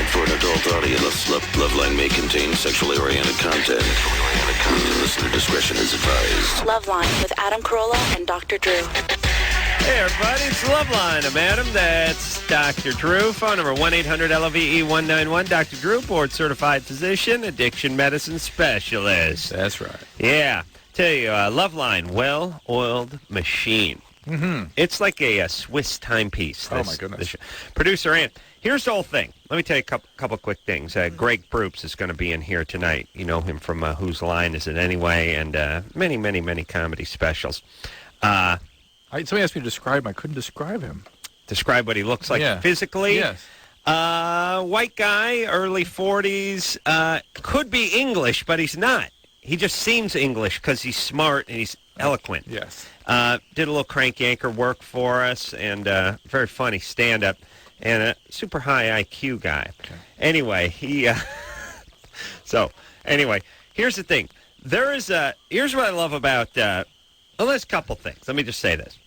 meant for an adult audience. Loveline may contain sexually oriented content. Listener discretion is advised. Loveline with Adam Carolla and Dr. Drew. Hey, everybody, it's Loveline. I'm Adam. That's Dr. Drew. Phone number 1-800-LOVE-191. Dr. Drew, board-certified physician, addiction medicine specialist. That's right. Yeah. Tell you, Loveline, well-oiled machine. Mm-hmm. It's like a Swiss timepiece. Oh, my goodness. Producer Ann, here's the whole thing. Let me tell you a couple quick things. Greg Proops is going to be in here tonight. You know him from Whose Line Is It Anyway? And many, many, many comedy specials. Somebody asked me to describe him. I couldn't describe him. Describe what he looks like physically? Yes. White guy, early 40s. Could be English, but he's not. He just seems English because he's smart and he's eloquent. Yes. Did a little crank anchor work for us, and very funny stand-up, and a super high IQ guy. Okay. Anyway, anyway, here's the thing. Here's what I love about, there's a couple things. Let me just say this.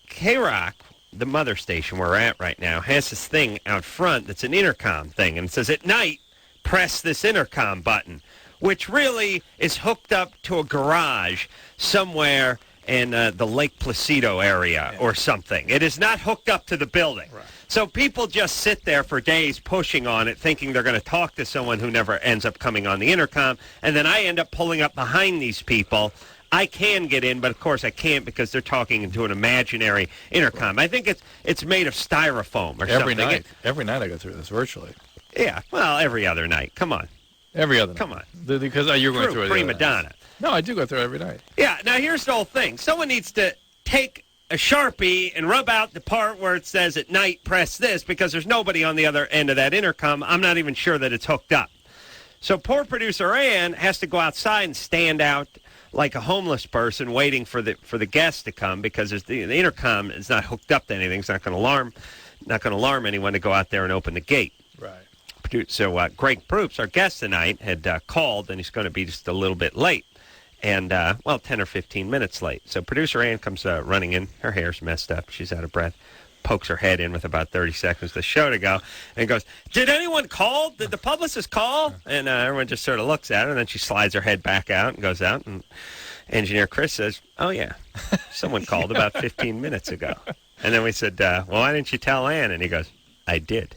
K-Rock, the mother station where we're at right now, has this thing out front that's an intercom thing, and it says, at night, press this intercom button, which really is hooked up to a garage somewhere in the Lake Placido area or something. It is not hooked up to the building. Right. So people just sit there for days pushing on it, thinking they're going to talk to someone who never ends up coming on the intercom, and then I end up pulling up behind these people. I can get in, but of course I can't because they're talking into an imaginary intercom. I think it's made of styrofoam or every something. Every night I go through this virtually. Yeah, well, every other night. Come on. Every other night. Come on. Because you're going through it. Prima donna. No, I do go through it every night. Yeah, now here's the whole thing. Someone needs to take a Sharpie and rub out the part where it says at night press this because there's nobody on the other end of that intercom. I'm not even sure that it's hooked up. So poor producer Ann has to go outside and stand out like a homeless person waiting for the guests to come because the intercom is not hooked up to anything. It's not going to alarm anyone to go out there and open the gate. Right. So Greg Proops, our guest tonight, had called, and he's going to be just a little bit late. And, 10 or 15 minutes late. So producer Ann comes running in. Her hair's messed up. She's out of breath. Pokes her head in with about 30 seconds of the show to go and goes, did anyone call? Did the publicist call? And everyone just sort of looks at her, and then she slides her head back out and goes out. And engineer Chris says, oh, yeah, someone called about 15 minutes ago. And then we said, well, why didn't you tell Ann? And he goes, I did.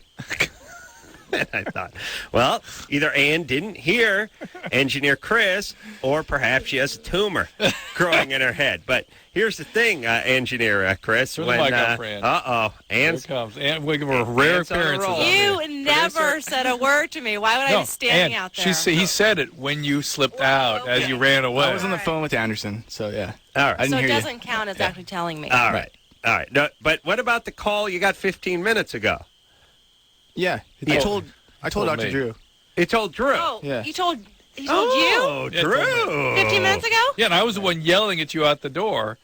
And I thought, well, either Ann didn't hear engineer Chris, or perhaps she has a tumor growing in her head. But here's the thing, engineer Chris. Turn the mic up for Ann. Ann's Here comes. Ann, we'll give her a rare appearance. You never said a word to me. Why would I be standing out there? He said it when you slipped out as you ran away. I was on the phone with Anderson, so yeah. All right. So it doesn't count as actually telling me. All right. No, but what about the call you got 15 minutes ago? Yeah, I told Dr. Drew. He told Drew. Oh, yeah. He told you? Oh, Drew. 15 minutes ago? Yeah, and I was the one yelling at you out the door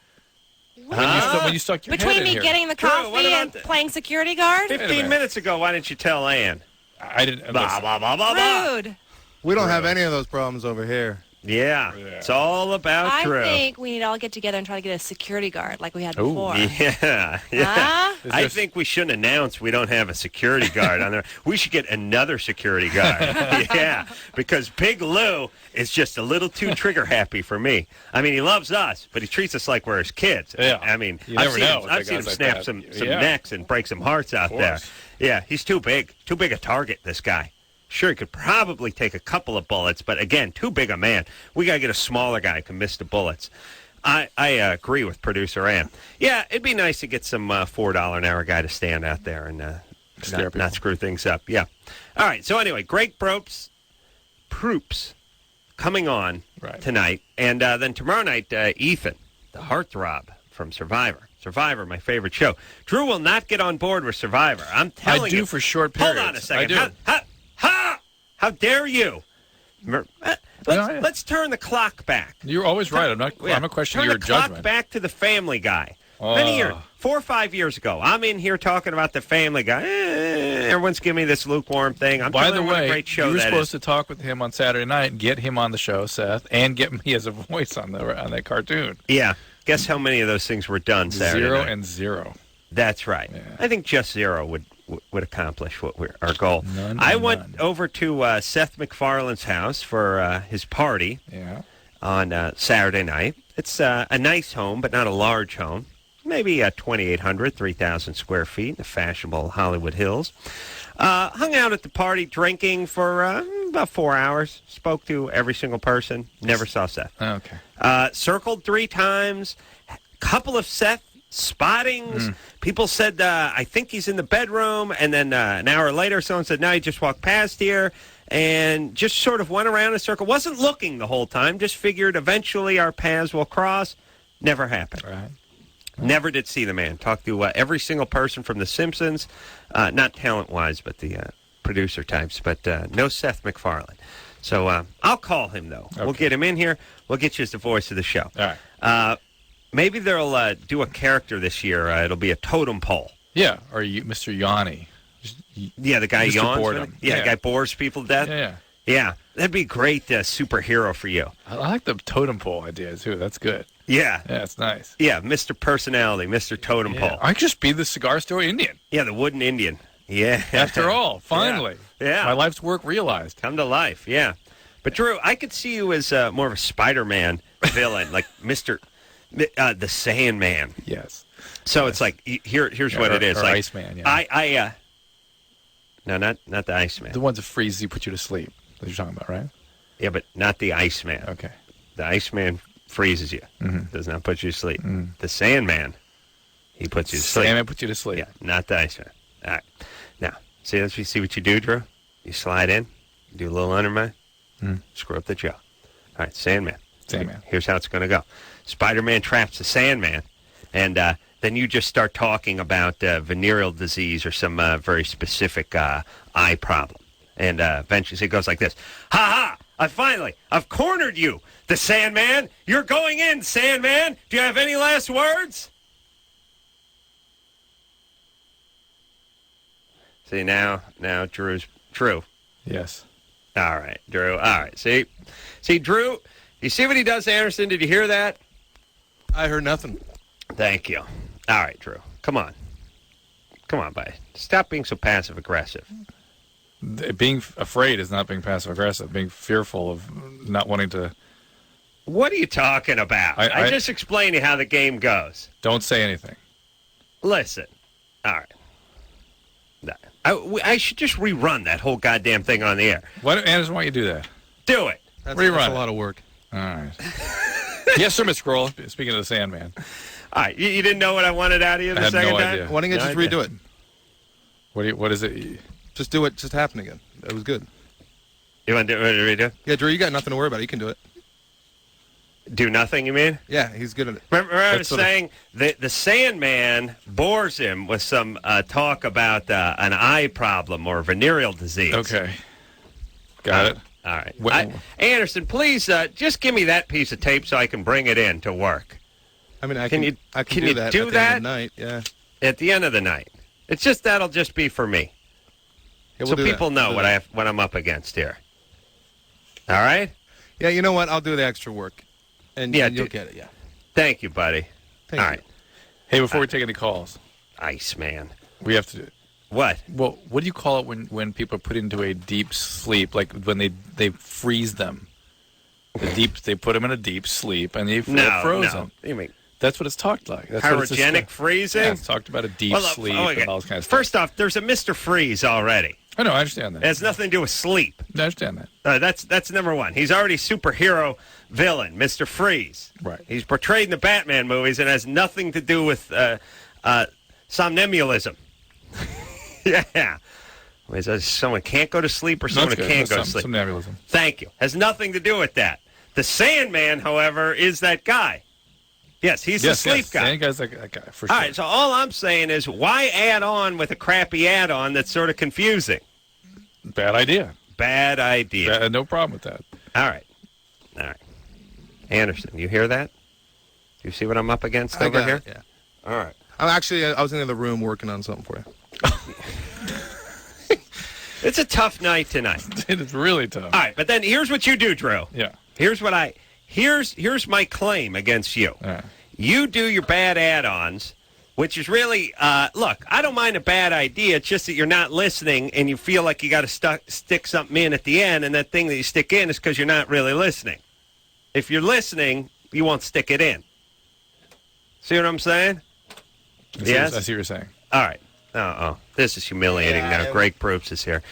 when you stuck your head Between in me here. getting the coffee and playing security guard? 15 minutes ago, why didn't you tell Ann? I didn't. Blah, blah, blah, blah, blah. Rude. We don't have any of those problems over here. Yeah, it's all about Drew. I think we need to all get together and try to get a security guard like we had before. Yeah. Huh? I think we shouldn't announce we don't have a security guard on there. We should get another security guard. Yeah, because Big Lou is just a little too trigger happy for me. I mean, he loves us, but he treats us like we're his kids. Yeah. I mean, I've seen him snap some necks and break some hearts out there. Yeah, he's too big a target, this guy. Sure, he could probably take a couple of bullets, but again, too big a man. We got to get a smaller guy who can miss the bullets. I agree with producer Ann. Yeah, it'd be nice to get some $4 an hour guy to stand out there and not screw things up. Yeah. All right, so anyway, Greg Proops coming on tonight. And then tomorrow night, Ethan, the heartthrob from Survivor. Survivor, my favorite show. Drew will not get on board with Survivor. I'm telling you. I do for short periods. Hold on a second. I do. How dare you? Let's turn the clock back. You're always right. I'm not questioning your judgment. Turn the clock back to the Family Guy. Many years, 4 or 5 years ago, I'm in here talking about the Family Guy. Everyone's giving me this lukewarm thing. By the way, great show you were supposed to talk with him on Saturday night and get him on the show, Seth, and get me as a voice on that cartoon. Yeah. Guess how many of those things were done Saturday night? 0 and 0. That's right. Yeah. I think just 0 would accomplish our goal. I went over to Seth MacFarlane's house for his party on Saturday night. It's a nice home, but not a large home. Maybe 2,800, 3,000 square feet in the fashionable Hollywood Hills. Hung out at the party drinking for about 4 hours. Spoke to every single person. Never saw Seth. Okay. Circled 3 times. Couple of Seth spottings. People said, I think he's in the bedroom. And then an hour later, someone said, no, he just walked past here. And just sort of went around in a circle. Wasn't looking the whole time. Just figured eventually our paths will cross. Never happened. Right. Never did see the man. Talked to every single person from The Simpsons, not talent-wise, but the producer types, but no Seth MacFarlane. So I'll call him, though. Okay. We'll get him in here. We'll get you as the voice of the show. All right. Maybe they'll do a character this year. It'll be a totem pole. Yeah, or Mr. Yanni. Yeah, the guy Mr. yawns. Boredom. Yeah, the guy bores people to death. Yeah, that'd be a great superhero for you. I like the totem pole idea, too. That's good. Yeah. Yeah, it's nice. Yeah, Mr. Personality, Mr. Totem Pole. I could just be the cigar store Indian. Yeah, the wooden Indian. Yeah. After all, finally. Yeah. My life's work realized. Come to life, yeah. But, Drew, I could see you as more of a Spider-Man villain, like the Sandman. Yes. So it's like, here's what it is. Or like, Iceman, yeah. No, not the Iceman. The ones that freeze you, put you to sleep. That you're talking about, right? Yeah, but not the Iceman. Okay. The Iceman freezes you. Does not put you to sleep. The Sandman, he puts you to sleep. Sandman puts you to sleep. Yeah, not the Iceman. All right. Now, see what you do, Drew? You slide in, do a little undermine, screw up the jaw. All right, Sandman. Here's how it's going to go. Spider-Man traps the Sandman, and then you just start talking about venereal disease or some very specific eye problem. And eventually it goes like this. Ha ha! I've cornered you, the Sandman. You're going in, Sandman. Do you have any last words? See, now Drew's Drew. Yes. All right, Drew. All right. See, Drew, you see what he does, Anderson? Did you hear that? I heard nothing. Thank you. All right, Drew. Come on, buddy. Stop being so passive-aggressive. Being afraid is not being passive-aggressive. Being fearful of not wanting to... What are you talking about? I just explained to you how the game goes. Don't say anything. Listen. All right. I should just rerun that whole goddamn thing on the air. Anderson, why don't you do that? Do it. That's a lot of work. All right. Yes, sir, Miss Carolla. Speaking of the Sandman. All right. You didn't know what I wanted out of you the second time? Idea. Why don't you just redo it? What is it? Just do it. Just happen again. That was good. You want to redo? Yeah, Drew, you got nothing to worry about. You can do it. Do nothing, you mean? Yeah, he's good at it. Remember I was saying the Sandman bores him with some talk about an eye problem or venereal disease. Okay. Got it. All right. Anderson, please just give me that piece of tape so I can bring it in to work. I mean, I can do that at the end of the night, yeah. At the end of the night. It's just that'll just be for me. Yeah, so people know what I'm up against here. All right? Yeah, you know what? I'll do the extra work. And you'll get it, yeah. Thank you, buddy. All right. Hey, before we take any calls. Iceman. We have to do... What? Well, what do you call it when people are put into a deep sleep, like when they freeze them? They put them in a deep sleep, and they froze them. You mean... That's what it's talked like. That's cryogenic freezing? Yeah, it's talked about a deep sleep and all this kind of stuff. First off, there's a Mr. Freeze already. I know, I understand that. It has nothing to do with sleep. I understand that. That's number one. He's already superhero villain, Mr. Freeze. Right. He's portrayed in the Batman movies and has nothing to do with somnambulism. Yeah. Is that someone can't go to sleep or someone who can't go to sleep? Somnambulism. Thank you. Has nothing to do with that. The Sandman, however, is that guy. Yes, he's the sleep guy. Sand guy's that guy, for sure. All right, so all I'm saying is why add on with a crappy add-on that's sort of confusing? Bad idea. Bad idea. No problem with that. All right. Anderson, you hear that? You see what I'm up against over here? Yeah. All right. I was in the other room working on something for you. It's a tough night tonight. It is really tough. All right, but then here's what you do, Drew. Yeah. Here's my claim against you. You do your bad add-ons which is really, look, I don't mind a bad idea. It's just that you're not listening and you feel like you got to stick something in at the end, and that thing that you stick in is because you're not really listening. If you're listening, you won't stick it in. See what I'm saying? Yes? I see what you're saying. All right. This is humiliating now. Greg Proops is here.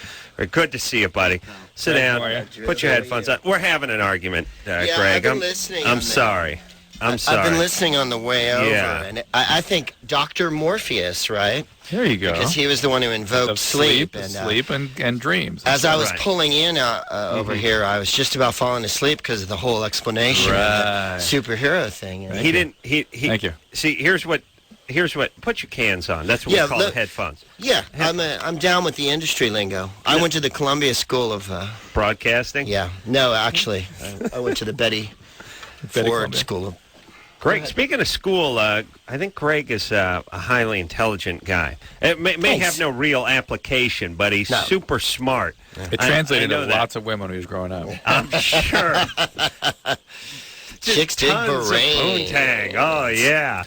Good to see you, buddy. Sit down. Put your headphones on. We're having an argument, Greg. I've been listening. I'm sorry. I'm sorry. I've been listening on the way over. Yeah. And I think Dr. Morpheus, right? There you go. Because he was the one who invoked sleep and dreams. As I was pulling in over here, I was just about falling asleep because of the whole explanation of the superhero thing. He didn't. Thank you. See, here's what. Put your cans on. That's what we call the headphones. Yeah, I'm down with the industry lingo. I went to the Columbia School of Broadcasting. Yeah, no, actually, I went to the Betty Ford School of. Greg, speaking of school, I think Greg is a highly intelligent guy. It may have no real application, but he's super smart. It translated to lots of women when he was growing up. I'm sure. Chicks dig beret. Poontang. Oh, yeah.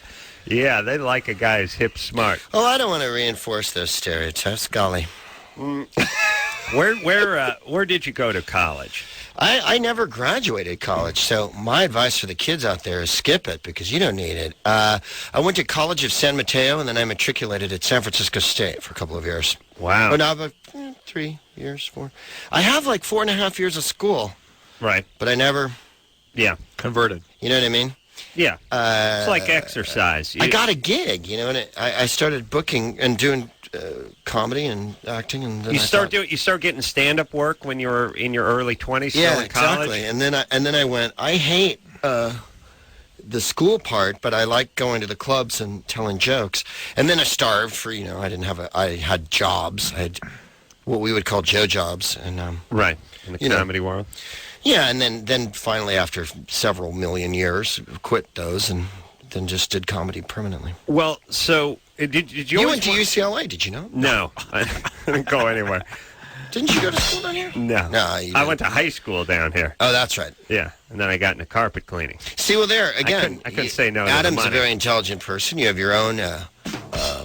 Yeah, they like a guy who's hip smart. Oh, I don't want to reinforce those stereotypes. Golly. Where did you go to college? I never graduated college, so my advice for the kids out there is skip it because you don't need it. I went to College of San Mateo, and then I matriculated at San Francisco State for a couple of years. Wow. Oh, no, about 3 years, 4. I have like 4.5 years of school. Right. But I never... Yeah. Converted. You know what I mean? Yeah. It's like exercise. I got a gig, and I started booking and doing comedy and acting, and then you start getting stand-up work when you were in your early 20s. Yeah, still in college? exactly. And then I went. I hate the school part, but I like going to the clubs and telling jokes. And then I starved for I had jobs. I had what we would call Joe jobs, and right in the comedy world. Yeah, and then finally, after several million years, quit those and then just did comedy permanently. Well, so did you? You went to UCLA, did you know? No, I didn't go anywhere. Didn't you go to school down here? No, I went to high school down here. Oh, that's right. Yeah, and then I got into carpet cleaning. See, well, there again, I couldn't say no. Adam's a very intelligent person. You have your own.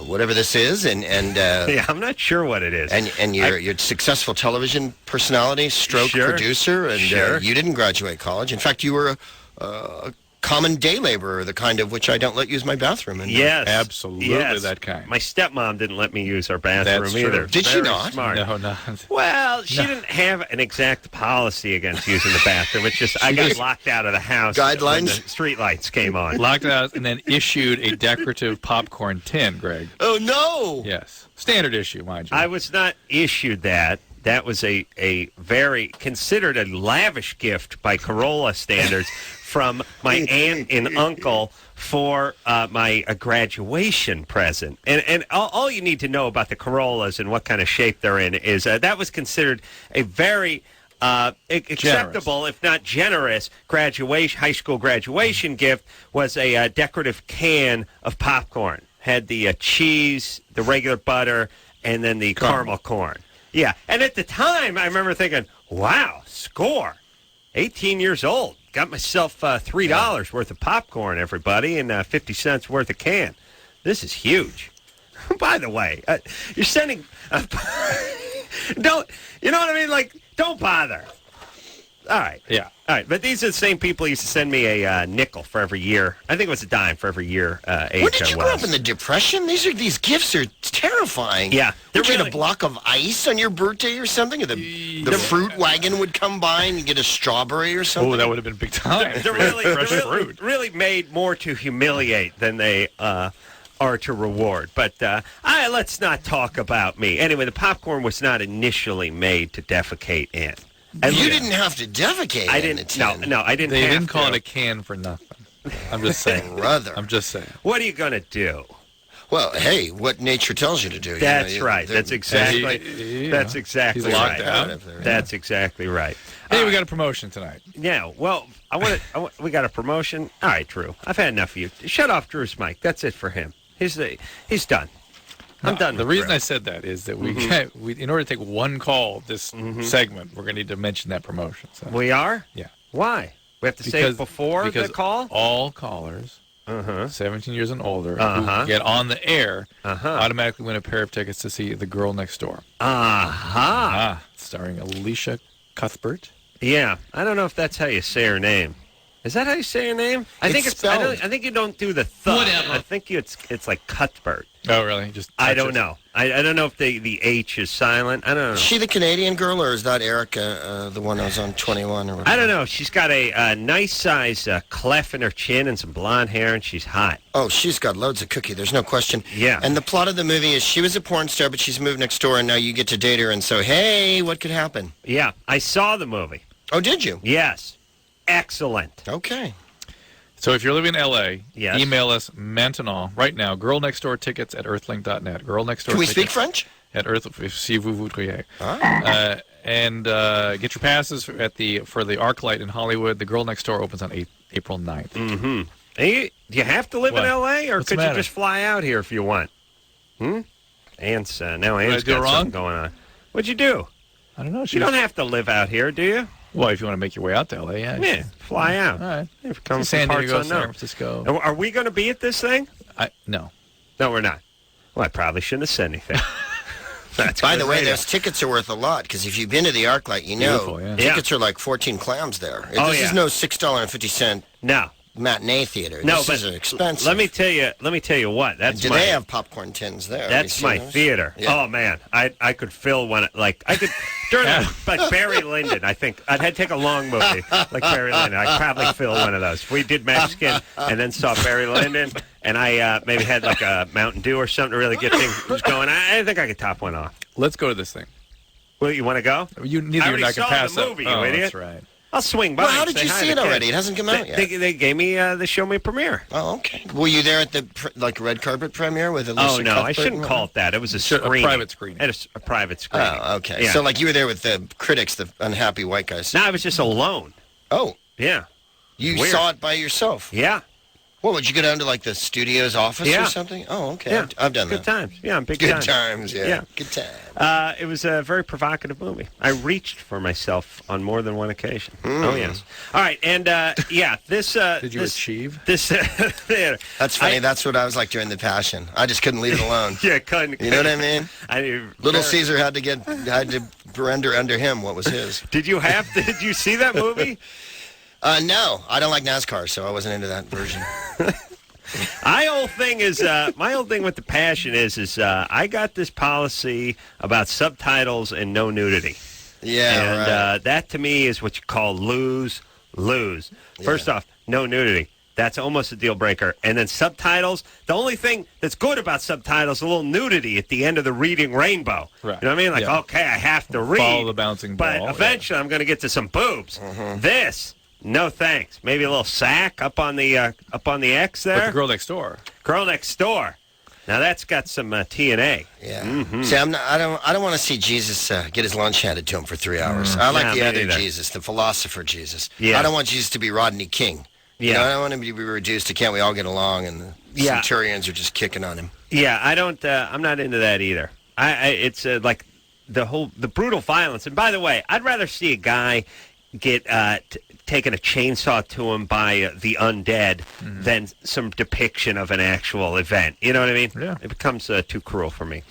Whatever this is, and yeah, I'm not sure what it is. And you're a successful television personality, producer, and you didn't graduate college. In fact, you were a common day laborer, the kind of which I don't let use my bathroom. Yes, absolutely, that kind. My stepmom didn't let me use our bathroom either. Did she not? Smart. No, no. Well, she didn't have an exact policy against using the bathroom. It's just I got locked out of the house. Guidelines. When the street lights came on. Locked out and then issued a decorative popcorn tin, Greg. Oh no! Yes, standard issue, mind you. I was not issued that. That was a very considered a lavish gift by Carolla standards from my aunt and uncle for my graduation present. And all you need to know about the Carollas and what kind of shape they're in is that was considered a very acceptable, if not generous, high school graduation gift. Was a decorative can of popcorn. Had the cheese, the regular butter, and then the caramel corn. Yeah, and at the time, I remember thinking, wow, score. 18 years old. Got myself $3 worth of popcorn, everybody, and 50 cents worth of can. This is huge. By the way, you're sending... don't... You know what I mean? Like, don't bother. All right. Yeah. All right, but these are the same people who used to send me a nickel for every year. I think it was a dime for every year. When did you grow up in the Depression? These gifts are terrifying. Yeah. Would you get a block of ice on your birthday or something? Or the fruit wagon would come by and you get a strawberry or something? Oh, that would have been big time. They're really made more to humiliate than they are to reward. But let's not talk about me. Anyway, the popcorn was not initially made to defecate in. And you didn't have to defecate. I didn't. No, I didn't. They didn't call it a can for nothing. I'm just saying, brother. I'm just saying. What are you gonna do? Well, hey, what nature tells you to do. That's right. That's exactly. That's exactly He's locked right. out. That's exactly right. Hey, we got a promotion tonight. Yeah. Well, we got a promotion. All right, Drew. I've had enough of you. Shut off Drew's mic. That's it for him. He's done. I'm done. The reason I said that is that we in order to take one call this segment, we're going to need to mention that promotion. So. We are? Yeah. Why? We have to say it before the call? All callers 17 years and older, who get on the air, automatically win a pair of tickets to see The Girl Next Door. Starring Alicia Cuthbert. Yeah, I don't know if that's how you say her name. Is that how you say her name? I think it's spelled. I think you don't do the th. Whatever. I think it's like Cuthbert. Oh, really? I don't know. I don't know if the H is silent. I don't know. Is she the Canadian girl, or is that Erica, the one that was on 21 or whatever? I don't know. She's got a nice size clef in her chin and some blonde hair, and she's hot. Oh, she's got loads of cookie. There's no question. Yeah. And the plot of the movie is she was a porn star, but she's moved next door, and now you get to date her, and so, hey, what could happen? Yeah. I saw the movie. Oh, did you? Yes. Excellent. Okay. So if you're living in L.A., yes. email us maintenant right now. Girl Next Door tickets at earthlink.net. Girl Next Door. Can we speak French? At Earth, si vous voudriez. Ah. And get your passes for the ArcLight in Hollywood. The Girl Next Door opens on April 9th. Mm-hmm. Do you have to live in L.A., or could you just fly out here if you want? Ant's got something going on. What'd you do? I don't know. You don't have to live out here, do you? Well, if you want to make your way out to L.A., yeah. Fly out. All right. If it comes San from Diego, parts San unknown. Francisco. And are we going to be at this thing? No. No, we're not. Well, I probably shouldn't have said anything. By the way, those tickets are worth a lot, because if you've been to the ArcLight, you know tickets are like 14 clams there. This is no $6.50 matinee theater. This is expensive. Let me tell you what. Do they have popcorn tins there? That's my theater. Yeah. Oh man, I could fill one. Like I could during like Barry Lyndon. I think I'd had to take a long movie like Barry Lyndon. I'd probably fill one of those. If we did Mexican and then saw Barry Lyndon, and I maybe had like a Mountain Dew or something to really get things going. I think I could top one off. Let's go to this thing. Well, you want to go? Neither I already saw pass the movie, you idiot. That's right. I'll swing by. Well, how did you see it already? It hasn't come out yet. They gave me the show me premiere. Oh, okay. Were you there at the red carpet premiere with Alicia Oh no, Cuthbert? I shouldn't call it that. It was a private screening. A private screening. Oh, okay. Yeah. So like you were there with the critics, the unhappy white guys. No, I was just alone. Oh. Yeah. You saw it by yourself? Yeah. What, would you go down to like the studio's office or something? Oh, okay. Yeah. I've done that. Good times. Yeah, Good times, yeah. Good times. It was a very provocative movie. I reached for myself on more than one occasion. Oh, yes. All right, and this... Did you achieve? This theater. That's funny. That's what I was like during The Passion. I just couldn't leave it alone. Yeah, couldn't. You know what I mean? Little Caesar had to render under him what was his. Did you see that movie? No, I don't like NASCAR, so I wasn't into that version. My whole thing with The Passion is I got this policy about subtitles and no nudity. Yeah, and that to me is what you call lose. First off, no nudity. That's almost a deal breaker. And then subtitles, the only thing that's good about subtitles is a little nudity at the end of the reading rainbow. Right. You know what I mean? Like, okay, I have to read. Follow the bouncing ball. But eventually I'm going to get to some boobs. Mm-hmm. This, no thanks. Maybe a little sack up on the X there. But the Girl Next Door. Girl Next Door. Now that's got some TNA. Yeah. Mm-hmm. See, I don't want to see Jesus get his lunch handed to him for 3 hours. I like the other Jesus, the philosopher Jesus. Yeah. I don't want Jesus to be Rodney King. Yeah. You know, I don't want him to be reduced to can't we all get along, and the centurions are just kicking on him. Yeah, I don't. I'm not into that either. It's like the brutal violence. And by the way, I'd rather see a guy get taking a chainsaw to him by the undead than some depiction of an actual event. You know what I mean? Yeah. It becomes too cruel for me.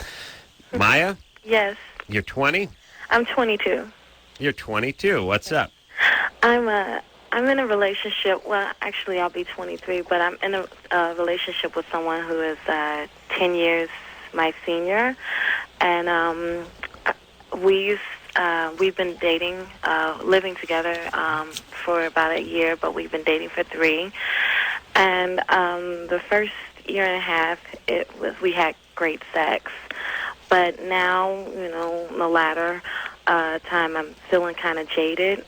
Maya? Yes. You're 20? I'm 22. You're 22. What's up? I'm in a relationship. Well, actually, I'll be 23, but I'm in a relationship with someone who is 10 years my senior, and we've been dating, living together for about a year, but we've been dating for 3. And the first year and a half, we had great sex, but now, you know, the latter time, I'm feeling kind of jaded.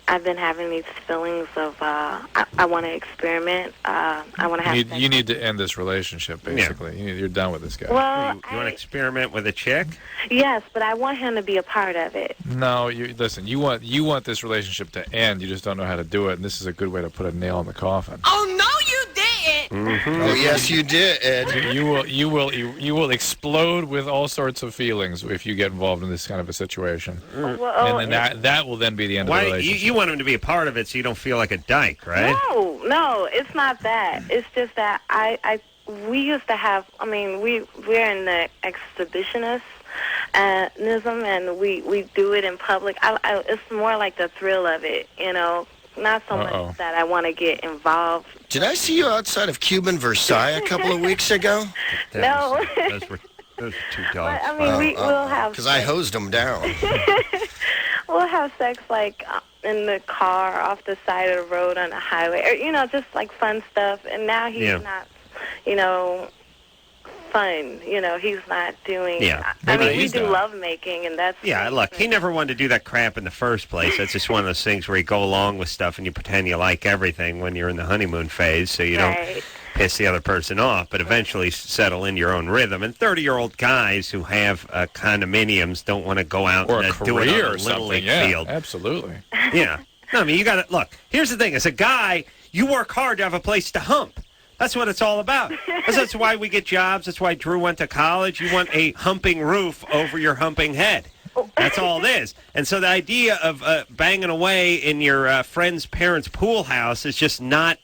I've been having these feelings of I want to experiment. I want to have. You need to end this relationship, basically. Yeah. You're done with this guy. Well, you want to experiment with a chick? Yes, but I want him to be a part of it. No, listen. You want this relationship to end. You just don't know how to do it, and this is a good way to put a nail in the coffin. Oh, no, you didn't. Oh yes, you did, Ed. You will explode with all sorts of feelings if you get involved in this kind of a situation. And then that will then be the end of the relationship. You want him to be a part of it so you don't feel like a dyke, right? No, it's not that. It's just that we used to have. I mean, we're in the exhibitionism, and we do it in public. It's more like the thrill of it, you know. Not so much that I want to get involved. Did I see you outside of Cuban Versailles a couple of weeks ago? No. Those were two dogs. But, I mean, we'll have... Because I hosed them down. We'll have sex, like, in the car, off the side of the road on the highway. Or, you know, just, like, fun stuff. And now he's not, you know... fun, you know, he's not doing... Yeah. I mean, we do lovemaking, and that's... Yeah, look, he never wanted to do that crap in the first place. That's just one of those things where you go along with stuff and you pretend you like everything when you're in the honeymoon phase, so you don't piss the other person off, but eventually settle in your own rhythm. And 30-year-old guys who have condominiums don't want to go out or and a do it career on a or little league something. field. Absolutely. Yeah. No, I mean, you got to... Look, here's the thing. As a guy, you work hard to have a place to hump. That's what it's all about. That's why we get jobs. That's why Drew went to college. You want a humping roof over your humping head. That's all it is. And so the idea of banging away in your friend's parents' pool house is just not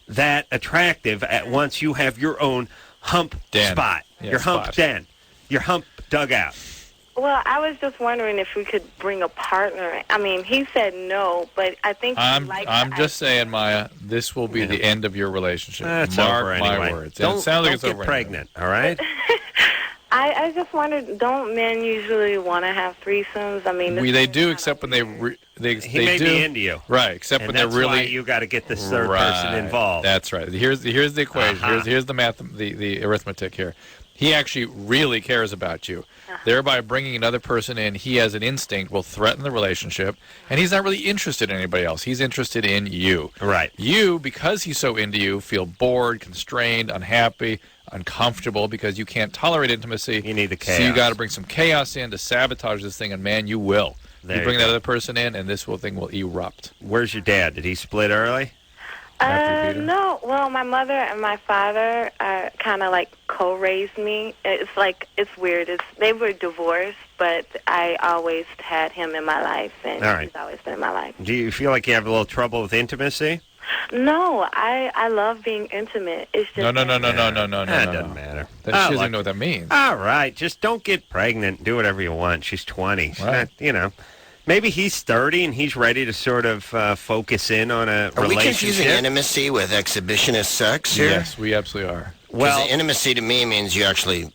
that attractive once you have your own hump spot. Yeah, your hump den. Your hump dugout. Well, I was just wondering if we could bring a partner. I mean, he said no, but I think I'm just saying, Maya, this will be the end of your relationship. It's Mark over my anyway. words. Don't, it sounds like don't it's get over pregnant, all right? I just wondered, don't men usually want to have threesomes? I mean, they do, except when they may do. be into you. Right, except when they're really... That's why you got to get this third person involved. That's right. Here's the equation. Here's the math, the arithmetic here. He actually really cares about you. Thereby bringing another person in, he as an instinct will threaten the relationship, and he's not really interested in anybody else. He's interested in you. Right. You, because he's so into you, feel bored, constrained, unhappy, uncomfortable because you can't tolerate intimacy. You need the chaos. So you got to bring some chaos in to sabotage this thing, and man, you will. You bring that other person in, and this thing will erupt. Where's your dad? Did he split early? No. Well, my mother and my father kind of like co-raised me. It's weird. They were divorced, but I always had him in my life, and he's always been in my life. Do you feel like you have a little trouble with intimacy? No, I love being intimate. It's just no. That doesn't matter. She doesn't even know what that means. All right, just don't get pregnant. Do whatever you want. She's 20. Right. You know. Maybe he's 30 and he's ready to sort of focus in on a relationship. Are we confusing intimacy with exhibitionist sex here? Yes, we absolutely are. Well, intimacy to me means you actually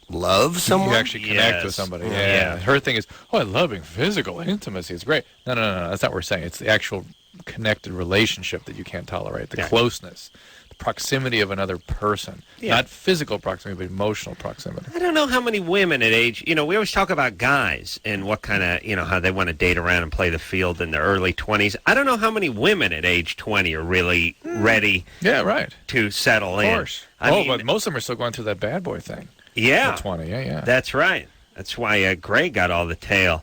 love someone. You actually connect with somebody. Yeah. Her thing is, I love being physical intimacy. It's great. No. That's not what we're saying. It's the actual connected relationship that you can't tolerate. The closeness. Proximity of another person. Not physical proximity, but emotional proximity. I don't know how many women at age, we always talk about guys and what kind of, how they want to date around and play the field in their early 20s. I don't know how many women at age 20 are really ready to settle in. Of course. But most of them are still going through that bad boy thing. Yeah. At 20, yeah. That's right. That's why Greg got all the tail.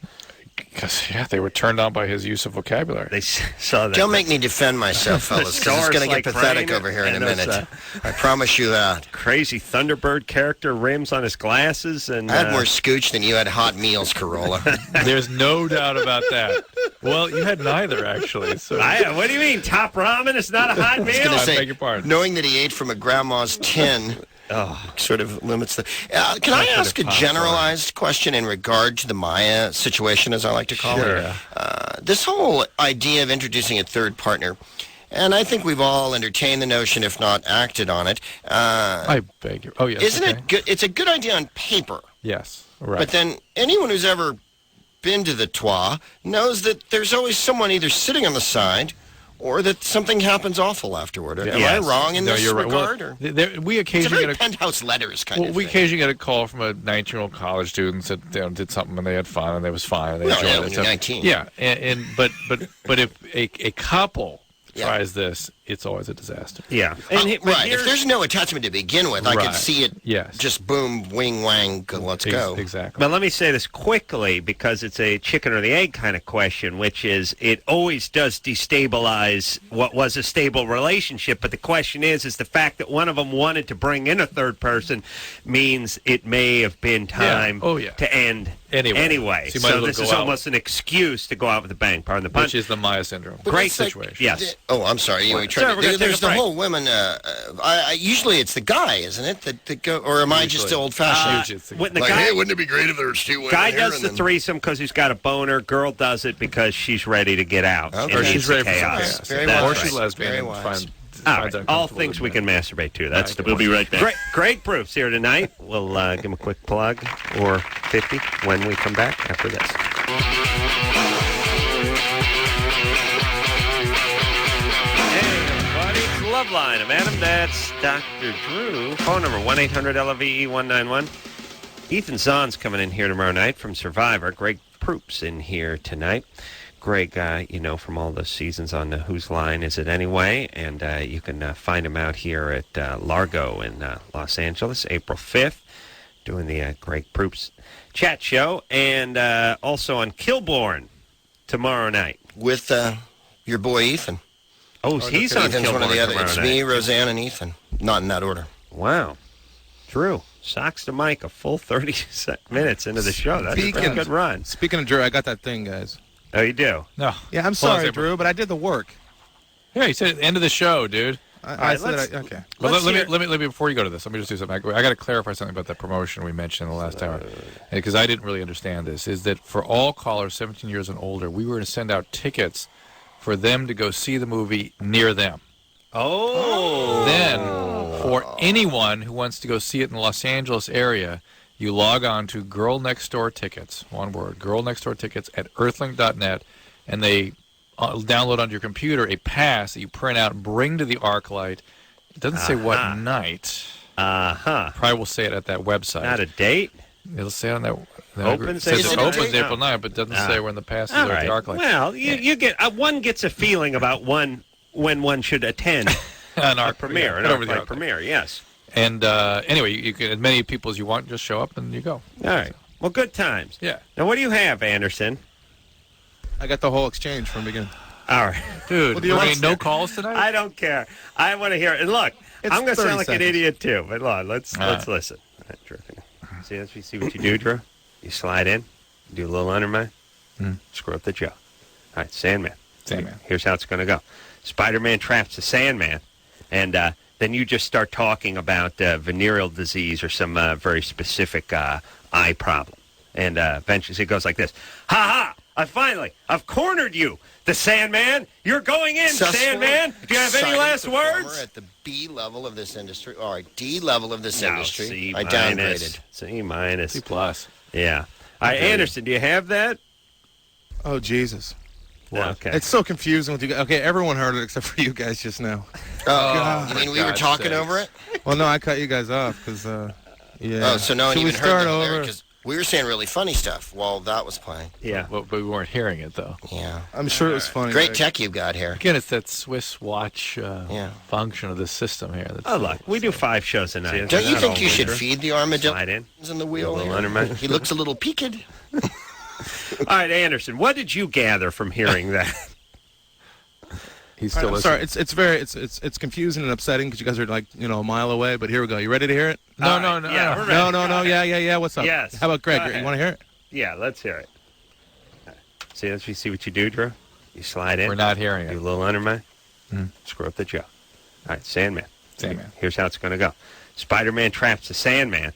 Because, they were turned on by his use of vocabulary. They saw that. Don't make me defend myself, fellas, because it's going to get pathetic over here in a minute. I promise you that. Crazy Thunderbird character rims on his glasses. And I had more scooch than you had hot meals, Carolla. There's no doubt about that. Well, you had neither, actually. So. What do you mean? Top ramen is not a hot meal? I beg your pardon. Knowing that he ate from a grandma's tin... sort of limits the... can I ask a generalized question in regard to the Maya situation, as I like to call it? This whole idea of introducing a third partner, and I think we've all entertained the notion, if not acted on it. I beg your... Oh, yes. Isn't it good? It's a good idea on paper. Yes, right. But then anyone who's ever been to the toit knows that there's always someone either sitting on the side... or that something happens awful afterward. Am I wrong in this regard? Well, we occasionally it's a very penthouse letters kind of thing. We occasionally get a call from a 19-year-old college student that did something and they had fun and it was fine and they enjoyed it. When you're 19. Yeah, but if a couple tries this it's always a disaster. Yeah. Right. If there's no attachment to begin with, I could see it just boom, wing, wang, let's go. Exactly. But let me say this quickly because it's a chicken or the egg kind of question, which is it always does destabilize what was a stable relationship. But the question is the fact that one of them wanted to bring in a third person means it may have been time to end anyway. So this is almost an excuse to go out with a bang. Pardon the pun. Which is the Maya syndrome. Great situation. Yes. I'm sorry. There's the whole women. Usually it's the guy, isn't it? That go, or am I just old-fashioned? Hey, wouldn't it be great if there was two women Guy here? does the threesome because he's got a boner. Girl does it because she's ready to get out. Or she's ready for chaos. Or she's lesbian. All things we can masturbate to. That's We'll be right back. Greg Proops here tonight. We'll give him a quick plug or 50 when we come back after this. Loveline. I'm Adam. That's Dr. Drew. Phone number 1-800-LOVE-191. Ethan Zahn's coming in here tomorrow night from Survivor. Greg Proops in here tonight. Greg, you know from all the seasons on Whose Line Is It Anyway? And you can find him out here at Largo in Los Angeles, April 5th, doing the Greg Proops chat show. And also on Kilborn tomorrow night. With your boy Ethan. Oh, he's on Ethan's Kilborn one of the other. tomorrow It's night. me, Roseanne, and Ethan. Not in that order. Wow. Drew, socks to Mike, a full 30 minutes into the show. That's a pretty good run. Speaking of Drew, I got that thing, guys. Oh, you do? No. Yeah, I'm sorry, Drew, but I did the work. Yeah, you said at the end of the show, dude. Okay. But let me before you go to this, let me just do something. I got to clarify something about that promotion we mentioned in the last hour, because I didn't really understand this. Is that for all callers 17 years and older, we were to send out tickets for them to go see the movie near them. Oh. Then, for anyone who wants to go see it in the Los Angeles area, you log on to Girl Next Door Tickets, one word, Girl Next Door Tickets at earthlink.net, and they download onto your computer a pass that you print out and bring to the ArcLight. It doesn't say what night. Probably will say it at that website. Not a date? It'll say on that. Opens says it opens April 9th, but doesn't say when the pass is at the ArcLight. Well, you get one gets a feeling about when one should attend an ArcLight premiere, an ArcLight premiere. Yes. And anyway, you can as many people as you want. Just show up and you go. All right. Well, good times. Yeah. Now, what do you have, Anderson? I got the whole exchange from the beginning. All right. Dude, no calls tonight? I don't care. I want to hear it. And look, I'm going to sound like an idiot, too. But let's listen. All right, Drew. See what you do, Drew? You slide in, do a little undermine, screw up the jaw. All right, Sandman. Here's how it's going to go. Spider-Man traps the Sandman, and then you just start talking about venereal disease or some very specific eye problem. And eventually it goes like this. Ha ha! I've cornered you, the Sandman. You're going in, Sandman. Do you have any last words? At the B level of this industry, or D level of this industry. C I downgraded. C minus. C plus. Yeah. All right, Anderson, do you have that? Oh, Jesus. Well, okay. It's so confusing with you guys. Okay, everyone heard it except for you guys just now. Oh, you mean we were talking over it? Well, no, I cut you guys off because, yeah. Oh, so no one Should even we heard start that over? because we were saying really funny stuff while that was playing. Yeah. But we weren't hearing it, though. Yeah. I'm sure it was funny. Great Greg. tech you got here. Again, it's that Swiss watch function of the system here. That's Look, we do 5 shows a night. Don't you think you should feed the armadillo Slide in. in the wheel? He looks a little peaked. All right, Anderson, what did you gather from hearing that? He's still listening. Sorry, it's confusing and upsetting because you guys are like a mile away. But here we go. You ready to hear it? No. Yeah, we're ready. No. Yeah. What's up? Yes. How about Greg? You want to hear it? Yeah, let's hear it. See what you do, Drew? You slide in. We're not hearing it. Do a little undermine. Screw up the jaw. All right, Sandman. Here's how it's going to go. Spider-Man traps the Sandman,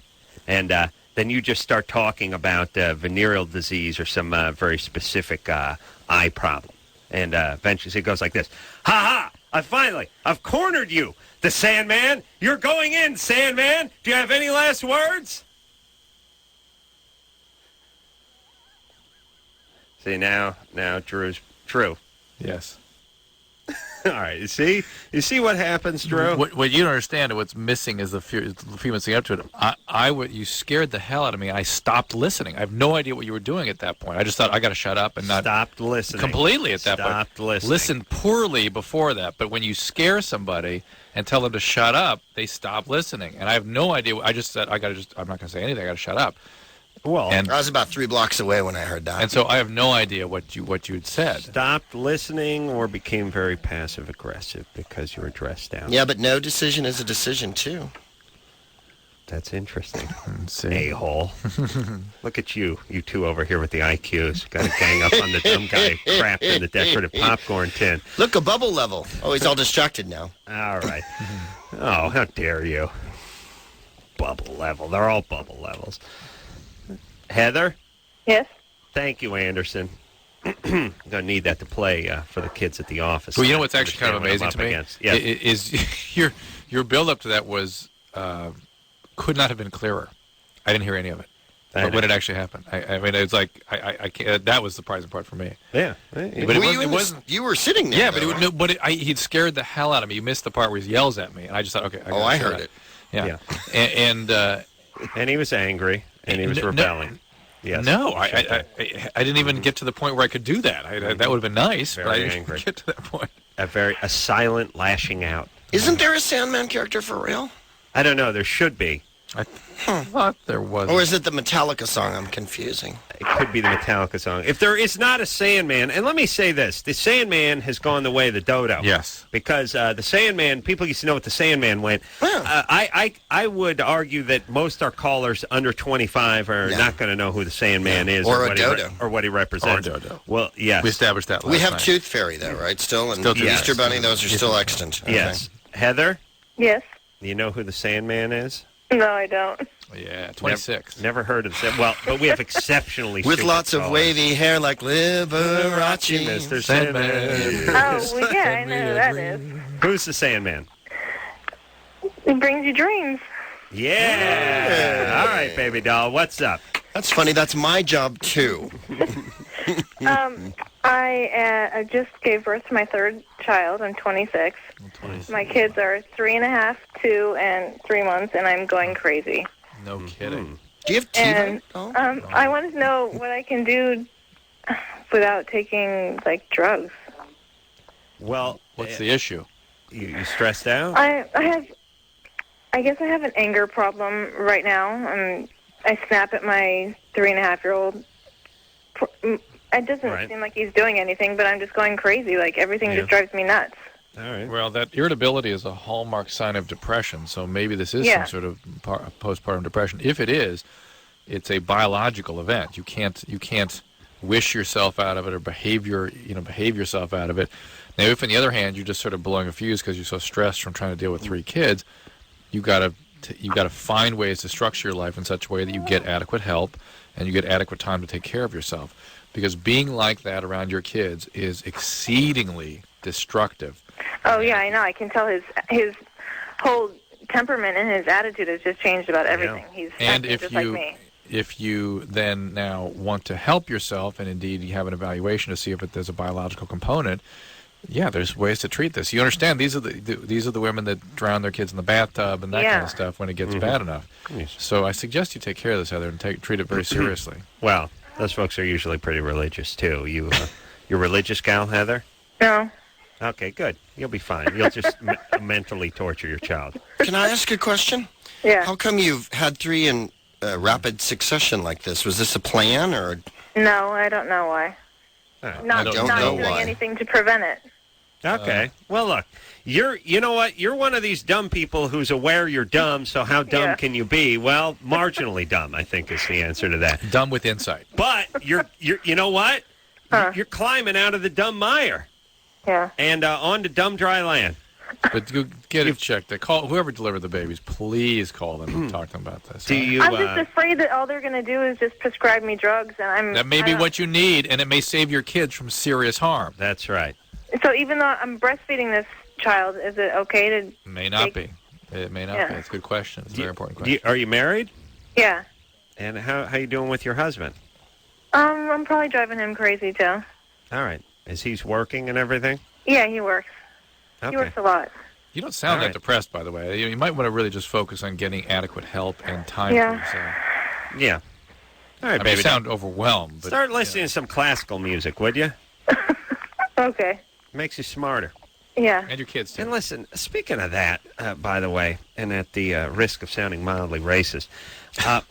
and then you just start talking about venereal disease or some very specific eye problem. And eventually it goes like this. Ha ha! I've cornered you, the Sandman. You're going in, Sandman. Do you have any last words? See, now Drew's true. Yes. All right. You see what happens, Drew? What you don't understand, what's missing is the female saying up to it. You scared the hell out of me. I stopped listening. I have no idea what you were doing at that point. I just thought I got to shut up and not stopped listening completely at that point. Stopped listening. Listen poorly before that, but when you scare somebody and tell them to shut up, they stop listening. And I have no idea. I just said I'm not going to say anything. I got to shut up. Well, and I was about 3 blocks away when I heard that. And so I have no idea what you had said. Stopped listening or became very passive aggressive because you were dressed down. Yeah, but no decision is a decision too. That's interesting. A-hole. Look at you two over here with the IQs. Got to gang up on the dumb guy crap in the decorative popcorn tin. Look, a bubble level. Oh, he's all distracted now. All right. Oh, how dare you. Bubble level. They're all bubble levels. Heather? Yes? Thank you, Anderson. I'm going to need that to play for the kids at the office. Well, you know what's actually kind of amazing to me? Yeah. Is your build-up to that was could not have been clearer. I didn't hear any of it. But when it actually happened. I mean, it's like, I can't, that was the surprising part for me. Yeah. But it wasn't, you were sitting there. Yeah, he'd scared the hell out of me. You missed the part where he yells at me. And I just thought, okay. I heard it. Yeah. And he was angry. And he was rebelling. Yes. No, I didn't even get to the point where I could do that. That would have been nice, but I didn't get to that point. A silent lashing out. Isn't there a Sandman character for real? I don't know. There should be. I thought there was. Or is it the Metallica song I'm confusing? It could be the Metallica song. If there is not a Sandman, and let me say this, the Sandman has gone the way of the dodo. Yes. Because the Sandman, people used to know what the Sandman went. I would argue that most our callers under 25 are not going to know who the Sandman is. Or a dodo. Or what he represents. Or a dodo. Well, yes. We established that last We have night. Tooth Fairy, though, right? Still? And Easter Bunny, those are still extant. Okay. Yes. Heather? Yes? Do you know who the Sandman is? No, I don't. Yeah, 26. Never heard of them. Well, but we have exceptionally with stupid lots of callers. wavy hair like Liberace. Mr. Sandman. Oh, well, yeah, I know who that is. Who's the Sandman? It brings you dreams. Yeah. All right, baby doll. What's up? That's funny. That's my job, too. I just gave birth to my third child. I'm 26. My kids are 3.5, 2, and 3 months, and I'm going crazy. No kidding. Do you have teeth? And I wanted to know what I can do without taking, like, drugs. Well, what's the issue? You stressed out? I guess I have an anger problem right now. I snap at my 3.5-year-old. It doesn't seem like he's doing anything, but I'm just going crazy. Like, everything just drives me nuts. All right. Well, that irritability is a hallmark sign of depression, so maybe this is some sort of postpartum depression. If it is, it's a biological event. You can't wish yourself out of it or behave yourself out of it. Now, if on the other hand you're just sort of blowing a fuse because you're so stressed from trying to deal with 3 kids, you got to find ways to structure your life in such a way that you get adequate help and you get adequate time to take care of yourself. Because being like that around your kids is exceedingly destructive. Oh, yeah, I know. I can tell his whole temperament and his attitude has just changed about everything. He's just like me. If you then now want to help yourself, and indeed you have an evaluation to see if there's a biological component, there's ways to treat this. You understand these are the women that drown their kids in the bathtub and that kind of stuff when it gets bad enough. So I suggest you take care of this, Heather, and treat it very seriously. Well, those folks are usually pretty religious too. You're a religious gal, Heather? No. Okay, good. You'll be fine. You'll just mentally torture your child. Can I ask a question? Yeah. How come you've had 3 in rapid succession like this? Was this a plan or? No, I don't know why. Not doing anything to prevent it. Okay. Well, look, you know what? You're one of these dumb people who's aware you're dumb, so how dumb can you be? Well, marginally dumb, I think, is the answer to that. Dumb with insight. But you know what? You're climbing out of the dumb mire. Yeah. And on to dumb dry land. But you get it checked. Call whoever delivered the babies. Please call them and talk to them about this. I'm just afraid that all they're going to do is just prescribe me drugs, and that may be what you need, and it may save your kids from serious harm. That's right. So even though I'm breastfeeding this child, is it okay to? It may not be. It may not be. It's a good question. It's a very important question. Are you married? Yeah. And how you doing with your husband? I'm probably driving him crazy too. All right. Is he working and everything? Yeah, he works. Okay. He works a lot. You don't sound All that right. depressed, by the way. You might want to really just focus on getting adequate help and time Yeah. for yourself. Yeah. All right, I mean, baby. you sound overwhelmed. But, Start listening to some classical music, would you? Okay. Makes you smarter. Yeah. And your kids, too. And listen, speaking of that, by the way, and at the risk of sounding mildly racist,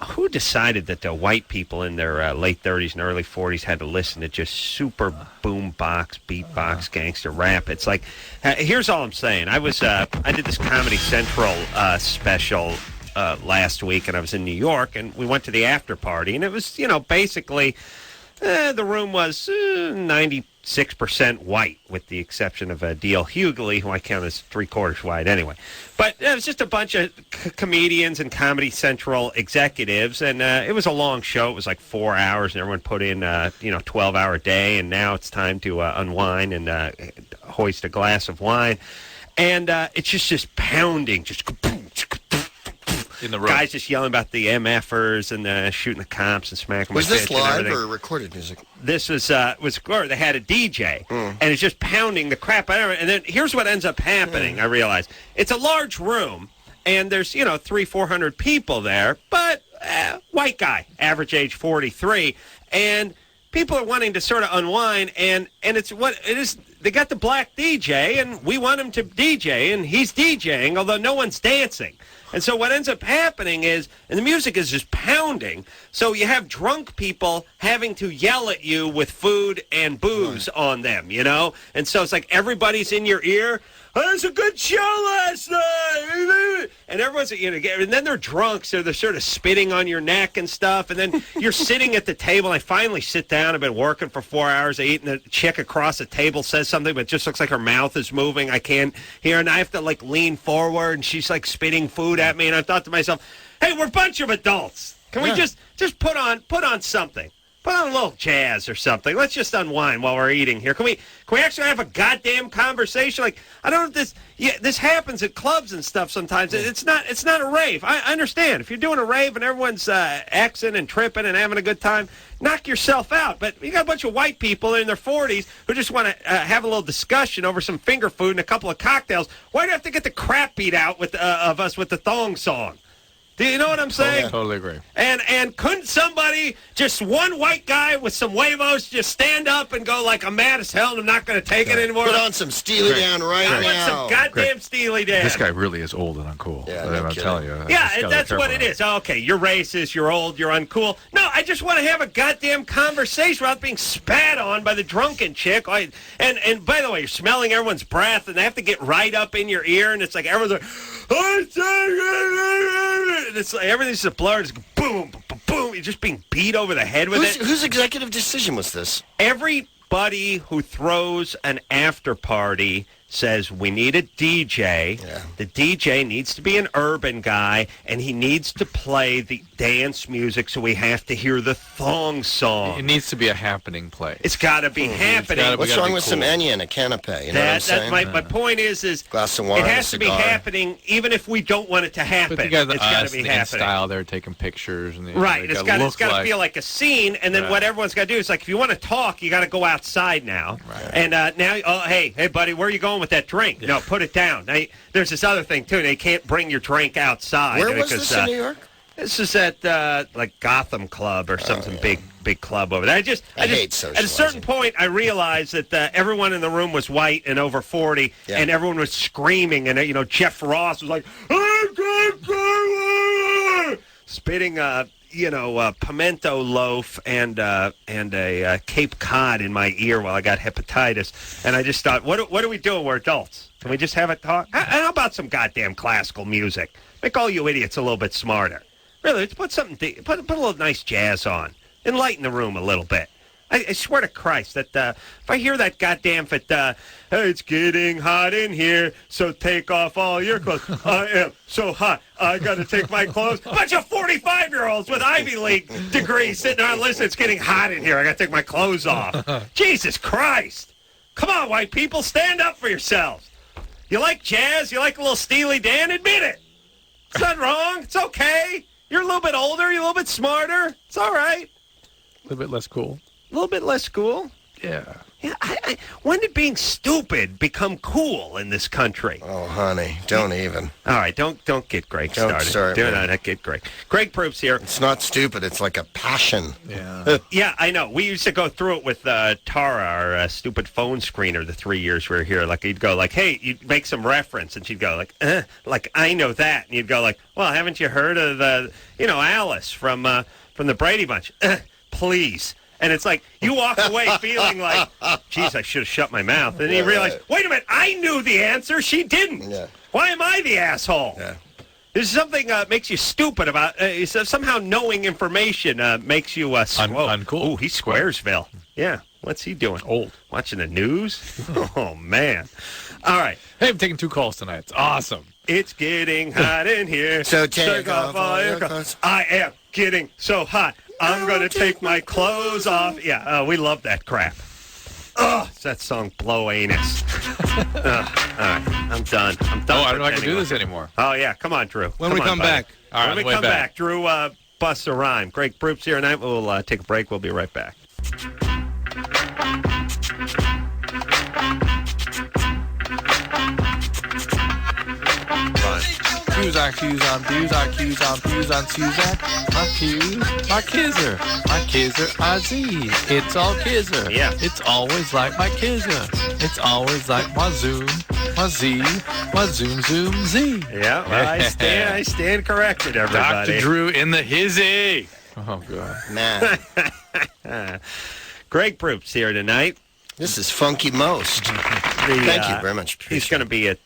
who decided that the white people in their late 30s and early 40s had to listen to just super boom box, beatbox, gangster rap? It's like, here's all I'm saying. I did this Comedy Central special last week, and I was in New York, and we went to the after party, and it was, basically, the room was 96% white, with the exception of D.L. Hughley, who I count as three-quarters white anyway. But it was just a bunch of comedians and Comedy Central executives, and it was a long show. It was like 4 hours, and everyone put in, 12-hour day, and now it's time to unwind and hoist a glass of wine. And it's just pounding, just in the room. guys just yelling about the MFers and shooting the cops and smacking Was my this bitch and live everything. or recorded music? This was they had a DJ, and it's just pounding the crap out of it. And then here's what ends up happening. I realize it's a large room, and there's 300-400 people there, but white guy, average age 43, and people are wanting to sort of unwind, and it's what it is. They got the black DJ, and we want him to DJ, and he's DJing, although no one's dancing. And so what ends up happening is, and the music is just pounding, so you have drunk people having to yell at you with food and booze on them, And so it's like everybody's in your ear. Oh, it was a good show last night. And everyone's, and then they're drunk, so they're sort of spitting on your neck and stuff. And then you're sitting at the table. I finally sit down. I've been working for 4 hours. I eat, and the chick across the table says something, but it just looks like her mouth is moving. I can't hear, and I have to, lean forward, and she's, spitting food at me. And I thought to myself, hey, we're a bunch of adults. Can we just put on something? Put on a little jazz or something. Let's just unwind while we're eating here. Can we actually have a goddamn conversation? I don't know if this happens at clubs and stuff sometimes. It's not a rave. I understand. If you're doing a rave and everyone's Xing and tripping and having a good time, knock yourself out. But you got a bunch of white people in their 40s who just want to have a little discussion over some finger food and a couple of cocktails. Why do you have to get the crap beat out of us with the thong song? Do you know what I'm saying? Totally agree. And couldn't somebody, just one white guy with some huevos, just stand up and go I'm mad as hell and I'm not going to take it anymore? Put on some Steely Dan right I now. want some goddamn Steely Dan. This guy really is old and uncool. Yeah, I'm no not kidding. telling you. Yeah, that's what it is. Okay, you're racist, you're old, you're uncool. No, I just want to have a goddamn conversation without being spat on by the drunken chick. And by the way, you're smelling everyone's breath, and they have to get right up in your ear, and it's like everyone's and it's like everything's a blur. It's boom, boom, boom. You're just being beat over the head with it. Whose executive decision was this? Everybody who throws an after party says we need a DJ. Yeah. The DJ needs to be an urban guy, and he needs to play the dance music, so we have to hear the thong song. It needs to be a happening place. It's got to be happening. What's wrong with some Enya and a canapé? You know what I'm saying? My point is glass of wine, it has a to be cigar. happening, even if we don't want it to happen. But you got It's got to us be in happening. style. They're taking pictures. And Right, it's got to feel like a scene, and then Right. what everyone's got to do is if you want to talk, you got to go outside now. Right. And now, hey, buddy, where are you going with that drink? No, put it down. Now, there's this other thing too. They can't bring your drink outside. Where was because, this in New York? This is at Gotham Club or something big club over there. I just hate at a socializing. certain point, I realized that everyone in the room was white and over 40, and everyone was screaming, and Jeff Ross was like, spitting pimento loaf and a Cape Cod in my ear while I got hepatitis, and I just thought, what are we doing? We're adults. Can we just have a talk? How about some goddamn classical music? Make all you idiots a little bit smarter. Really, let's put something. Put a little nice jazz on. Enlighten the room a little bit. I swear to Christ that if I hear that goddamn hey, it's getting hot in here, so take off all your clothes. I am so hot, I got to take my clothes. A bunch of 45-year-olds with Ivy League degrees sitting there, listen, it's getting hot in here, I got to take my clothes off. Jesus Christ. Come on, white people, stand up for yourselves. You like jazz? You like a little Steely Dan? Admit it. It's not wrong. It's okay. You're a little bit older. You're a little bit smarter. It's all right. A little bit less cool. A little bit less cool. Yeah. Yeah, when did being stupid become cool in this country? Oh, honey, don't even. All right, don't get Greg Don't started. start, Do man. not get Greg. Greg Proops here. It's not stupid. It's like a passion. Yeah. Yeah, I know. We used to go through it with Tara, our stupid phone screener, the 3 years we were here. Like, you'd go like, hey, you'd make some reference, and she'd go like, I know that. And you'd go like, well, haven't you heard of Alice from the Brady Bunch? Please. And it's like, you walk away feeling like, geez, I should have shut my mouth. And you realize, wait a minute, I knew the answer. She didn't. Yeah. Why am I the asshole? Yeah. There's something makes you stupid about somehow knowing information makes you uncool. Oh, he's Squaresville. Yeah. What's he doing? Old. Watching the news? Oh, man. All right. Hey, I'm taking 2 calls tonight. It's awesome. It's getting hot in here. So take off all your clothes. I am getting so hot. I'm going to take my clothes off. Yeah, we love that crap. Oh, it's that song, Blow Anus. All right, I'm done. Oh, I don't know if I can do this anymore. Oh, yeah, come on, Drew. When we come back. All right, when we come back, Drew busts a rhyme. Greg Proops here tonight. We'll take a break. We'll be right back. My kizzer, IZ. It's all kizzer. Yeah. It's always like my kizzer. It's always like my zoom, my Z, my zoom, Z. Yeah, well, I stand corrected, everybody. Dr. Drew in the hizzy. Oh, God. Man, Greg Proops here tonight. this is funky most. Thank you very much. He's going to be at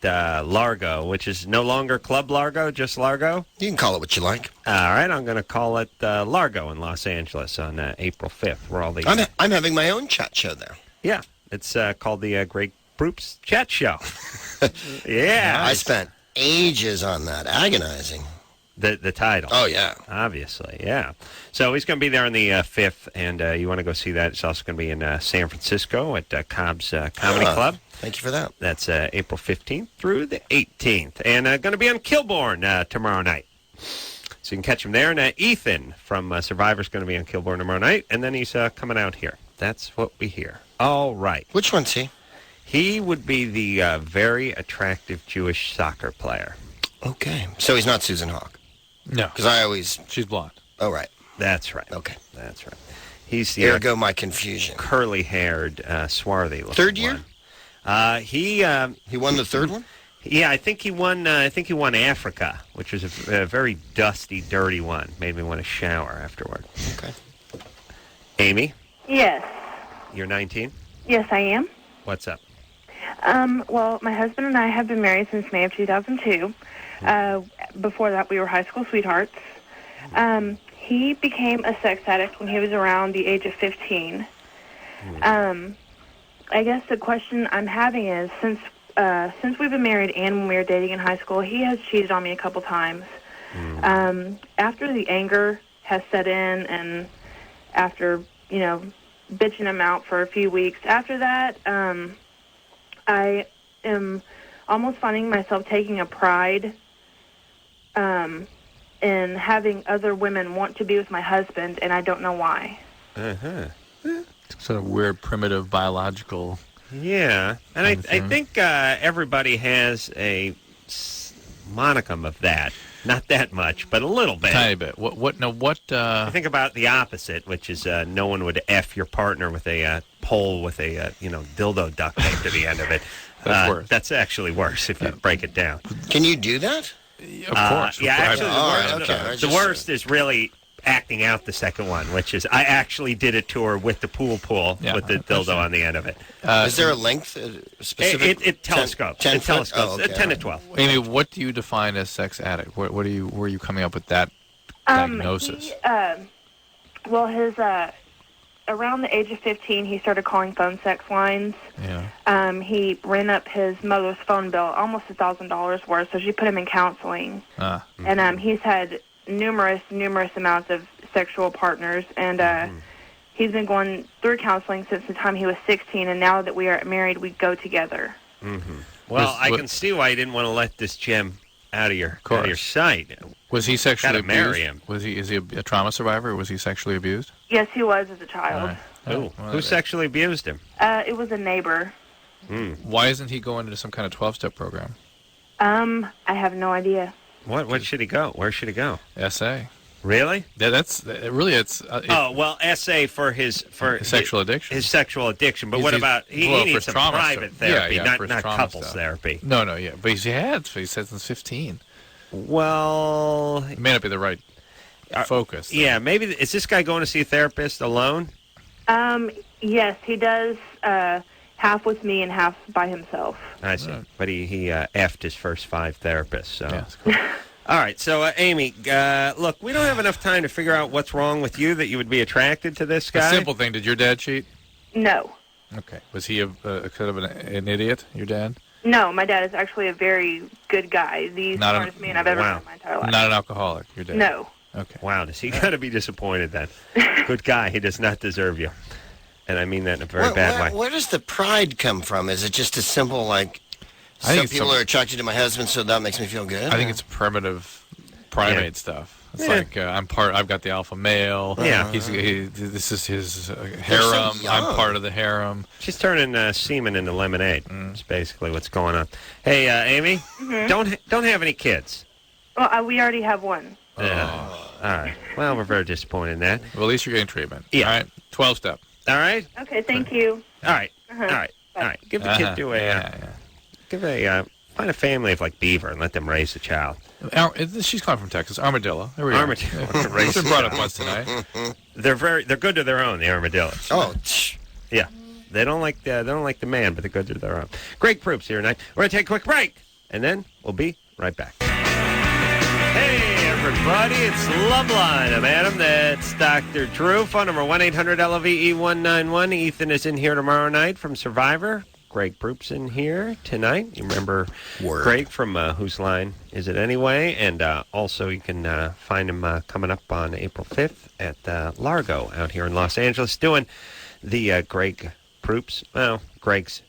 Largo, which is no longer Club Largo, just Largo. You can call it what you like. All right, I'm going to call it Largo in Los Angeles on April 5th. Where all these I'm having my own chat show there. yeah, it's called the Greg Proops Chat Show. Yeah, I spent ages on that, agonizing. the title. Oh, yeah. Obviously, yeah. So he's going to be there on the 5th, and you want to go see that. It's also going to be in San Francisco at Cobb's Comedy Club. Thank you for that. That's April 15th through the 18th. And going to be on Kilborn tomorrow night. So you can catch him there. And Ethan from Survivor's going to be on Kilborn tomorrow night. And then he's coming out here. That's what we hear. All right. Which one's he? He would be the very attractive Jewish soccer player. Okay. So he's not Susan Hawk. No. Because I always... She's blonde. Oh, right. That's right. Okay. That's right. He's the Ergo my confusion. curly-haired, swarthy looking Third year? one. He won the third one? Yeah, I think he won Africa, which was a very dusty, dirty one. Made me want to shower afterward. Okay. Amy, Yes. you're 19. Yes, I am. What's up? Well, my husband and I have been married since May of 2002. Before that, we were high school sweethearts. He became a sex addict when he was around the age of 15. I guess the question I'm having is, since we've been married and when we were dating in high school, he has cheated on me a couple times. After the anger has set in and after, bitching him out for a few weeks, after that, I am almost finding myself taking a pride in having other women want to be with my husband, and I don't know why. Sort of weird, primitive, biological. Yeah, and I think everybody has a monicum of that. Not that much, but a little bit. Tiny bit. I think about the opposite, which is no one would F your partner with a pole with a dildo duct tape to the end of it. That's worse. That's actually worse if you break it down. Can you do that? Of course. Yeah, actually, okay. the worst is really acting out the second one, which is I actually did it to her with the pool with the dildo on the end of it. Is there a length specific? It telescopes. 10 it telescopes. Oh, okay. 10 to 12. Amy, what do you define as sex addict? Where are you coming up with that diagnosis? His around the age of 15, he started calling phone sex lines. Yeah. He ran up his mother's phone bill, almost $1,000 worth, so she put him in counseling. And he's had numerous amounts of sexual partners, and he's been going through counseling since the time he was 16, and now that we are married, we go together. Well, I can see why you didn't want to let this gem out of your sight. Was he sexually Gotta abused? marry him. Is he a trauma survivor, or was he sexually abused? Yes, he was as a child. Who sexually abused him? It was a neighbor. Why isn't he going into some kind of 12-step program? I have no idea. What should he go? Where should he go? SA. Really? It's SA for his sexual addiction. His sexual addiction. But what about he needs some private therapy, not couples therapy. No, but he said since 15. Well, it may not be the right focus. Though. Yeah, maybe is this guy going to see a therapist alone? Yes, he does. Half with me and half by himself. I see. Right. But he effed his first 5 therapists. So. Yeah, that's cool. All right, so Amy, look, we don't have enough time to figure out what's wrong with you that you would be attracted to this guy. A simple thing. Did your dad cheat? No. Okay. Was he kind of an idiot, your dad? No, my dad is actually a very good guy. The smartest man I've ever met in my entire life. Not an alcoholic, your dad? No. Okay. Wow, does he got to be disappointed then? Good guy. He does not deserve you. And I mean that in a very bad way. Where does the pride come from? Is it just a simple, like, some people are attracted to my husband, so that makes me feel good? I think it's primitive primate stuff. It's like, I've got the alpha male. Yeah. This is his harem. So I'm part of the harem. She's turning semen into lemonade. That's basically what's going on. Hey, Amy, don't have any kids. Well, we already have one. All right. Well, we're very disappointed in that. Well, at least you're getting treatment. Yeah. All right. 12-step. All right. Okay. Thank you. All right. All right. Give the kid find a family of like Beaver and let them raise the child. She's calling from Texas. Armadillo. There we go. Armadillo. They brought up once tonight. They're good to their own. The armadillos. Oh. Yeah. They don't like the man, but they're good to their own. Greg Proops here tonight. We're gonna take a quick break, and then we'll be right back. Hey, everybody, it's Loveline. I'm Adam. That's Dr. Drew. Phone number 1-800-LOVE-191. Ethan is in here tomorrow night from Survivor. Greg Proops in here tonight. You remember Greg from Whose Line Is It Anyway? And also you can find him coming up on April 5th at Largo out here in Los Angeles doing the Greg Proops. Well, it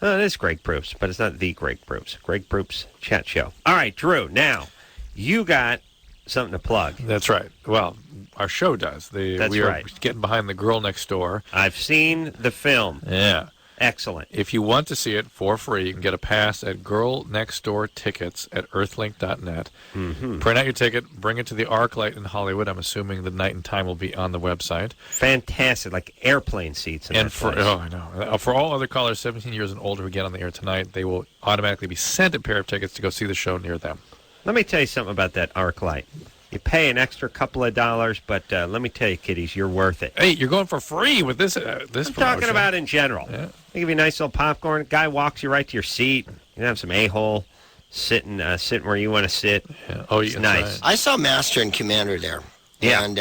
is Greg Proops, but it's not the Greg Proops. Greg Proops Chat Show. All right, Drew, now you got something to plug. That's right. Well, our show does. We are getting behind the Girl Next Door. I've seen the film. Yeah. Excellent. If you want to see it for free, you can get a pass at Girl Next Door Tickets at earthlink.net. Mm-hmm. Print out your ticket, bring it to the ArcLight in Hollywood. I'm assuming the night and time will be on the website. Fantastic, like airplane seats. I know. For all other callers 17 years and older who get on the air tonight, they will automatically be sent a pair of tickets to go see the show near them. Let me tell you something about that ArcLight. You pay an extra couple of dollars, but let me tell you, kiddies, you're worth it. Hey, you're going for free with this I'm promotion. Talking about in general. Yeah. They give you a nice little popcorn. A guy walks you right to your seat. You can have some a-hole sitting where you want to sit. Yeah. Oh, it's nice. I saw Master and Commander there. Yeah. And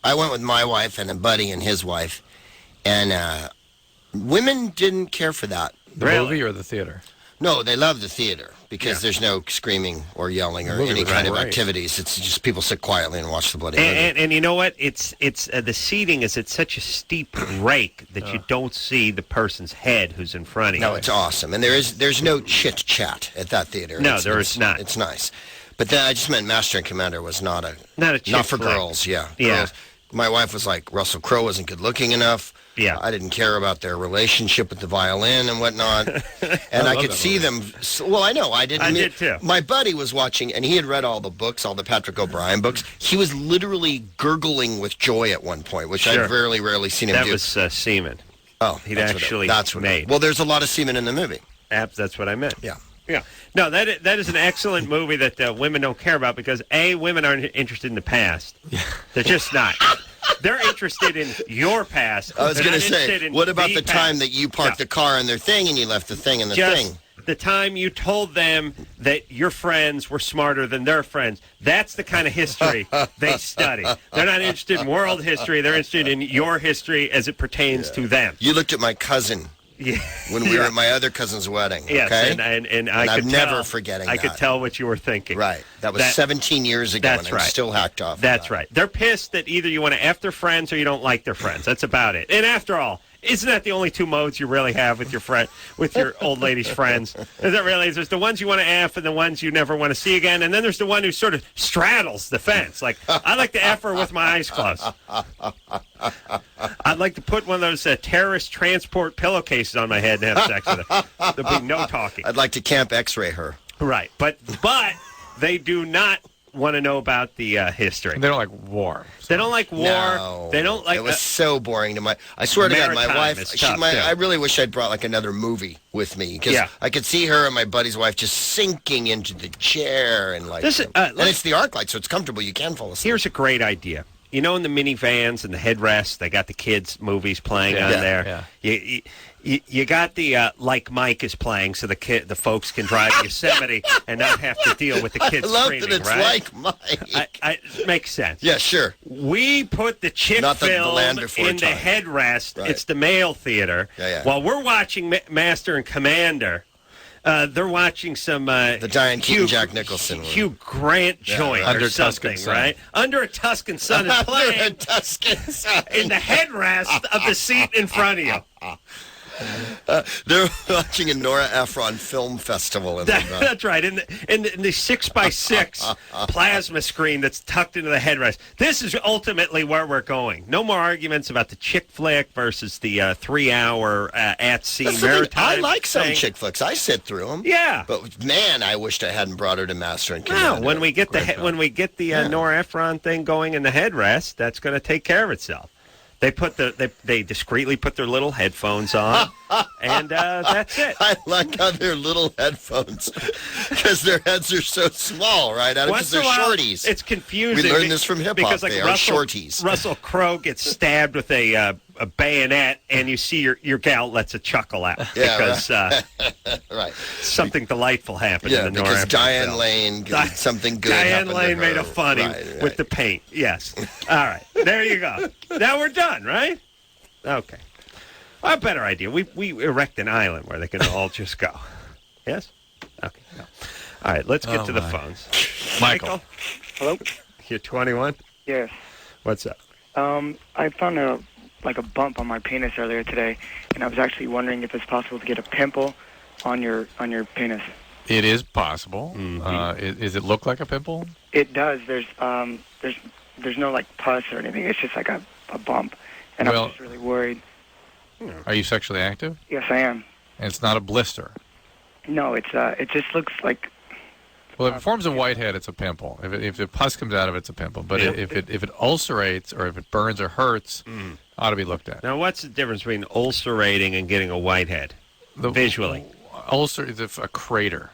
I went with my wife and a buddy and his wife. And women didn't care for that. The movie or the theater? No, they love the theater because there's no screaming or yelling or any kind of activities. It's just people sit quietly and watch the bloody movie. And you know what? It's the seating is at such a steep rake that you don't see the person's head who's in front of you. No, it's awesome. And there's no chit-chat at that theater. No, there is not. It's nice. But then I just meant Master and Commander was not for girls. Yeah. Girls. My wife was like, Russell Crowe wasn't good looking enough. Yeah. I didn't care about their relationship with the violin and whatnot. And I could see them. Well, I know. I did too. My buddy was watching, and he had read all the books, all the Patrick O'Brien books. He was literally gurgling with joy at one point, which I've very rarely seen him do. That was semen. Oh, that's what made. Well, there's a lot of semen in the movie. That's what I meant. Yeah. Yeah. No, that is an excellent movie that women don't care about because, A, women aren't interested in the past. They're just not. They're interested in your past. I was going to say, what about the time that you parked the car in their thing and you left the thing in the thing? The time you told them that your friends were smarter than their friends. That's the kind of history they study. They're not interested in world history. They're interested in your history as it pertains to them. You looked at my cousin. Yeah. When we were at my other cousin's wedding. Yes, okay? and I'm never forgetting that. I could tell what you were thinking. Right. That was 17 years ago, and I'm still hacked off. That's right. They're pissed that either you want to F their friends or you don't like their friends. That's about it. And after all, Isn't that the only two modes you really have with your old lady's friends? Is it really? There's the ones you want to F and the ones you never want to see again, and then there's the one who sort of straddles the fence. Like, I like to F her with my eyes closed. I'd like to put one of those terrorist transport pillowcases on my head and have sex with her. There'll be no talking. I'd like to camp X-ray her. Right, but they do not want to know about the history. They don't like war. They don't like war. No. They don't like. It was so boring to I swear to God, my wife. I really wish I'd brought like another movie with me because I could see her and my buddy's wife just sinking into the chair and and it's the arc light, so it's comfortable. You can fall asleep. Here's a great idea. You know, in the minivans and the headrests, they got the kids' movies playing on there. Yeah. You got the Like Mike is playing, so the folks can drive to Yosemite and not have to deal with the kids I love screaming. That it's right? Like Mike. It makes sense. Yeah, sure. We put the chick film in the headrest. Right. It's the male theater. Yeah. While we're watching Master and Commander. They're watching some the Diane Keaton, Jack Nicholson Hugh Grant joint Under or something, Tuscan right? Under a Tuscan Sun is playing Under a Tuscan Sun. in the headrest of the seat in front of you. They're watching a Nora Ephron film festival. That's right. In the 6x6 plasma screen that's tucked into the headrest. This is ultimately where we're going. No more arguments about the chick flick versus the 3-hour at-sea maritime I like some thing. chick flicks. I sit through them. Yeah. But, man, I wished I hadn't brought her to Master and Commander. No, when we get the Nora Ephron thing going in the headrest, that's going to take care of itself. They they discreetly put their little headphones on, and that's it. I like how they're little headphones because their heads are so small, right? Because they're shorties. It's confusing. We learned this from hip hop. They are shorties. Russell Crowe gets stabbed with a bayonet, and you see your gal lets a chuckle out because right. something delightful happened in the Nora because Ephron Diane film. Lane did something good. Diane Lane to made her. a funny Right. with the paint. Yes. All right. There you go. Now we're done, right? Okay. A better idea. We erect an island where they can all just go. Yes? Okay. No. All right. Let's get to the phones. Michael. Hello? You're 21? Yes. What's up? I found a bump on my penis earlier today, and I was actually wondering if it's possible to get a pimple on your penis. It is possible. Mm-hmm. Is it look like a pimple? It does. There's no like pus or anything. It's just like a bump, and I'm just really worried. Are you sexually active? Yes, I am. And it's not a blister. No, it just looks like. Well, if it forms a whitehead, it's a pimple. If the pus comes out of it, it's a pimple. But if it ulcerates or if it burns or hurts, ought to be looked at. Now, what's the difference between ulcerating and getting a whitehead? Visually, ulcer is if a crater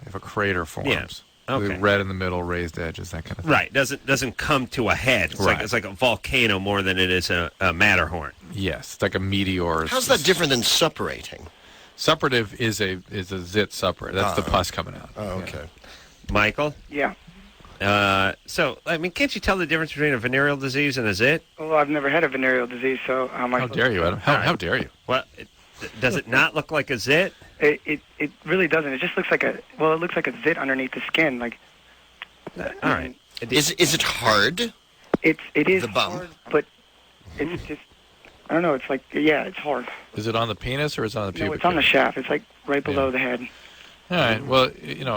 forms. Yeah. Okay. Red in the middle, raised edges, that kind of thing. Right. Doesn't come to a head. It's like a volcano more than it is a Matterhorn. Yes, it's like a meteor. How's that different than suppurating? Suppurative is a zit suppurate. That's the pus coming out. Oh, okay. Yeah. Michael? Yeah. So, I mean, can't you tell the difference between a venereal disease and a zit? Well, I've never had a venereal disease, so how am I? How dare you, Adam? How dare you? Well, does it not look like a zit? It really doesn't. It just looks like it looks like a zit underneath the skin. Like. All right. Is it hard? It is the bump? hard, but it's just. I don't know. It's like it's hard. Is it on the penis or is it on the pubic? No, it's on the shaft. It's like right below the head. All right. Well,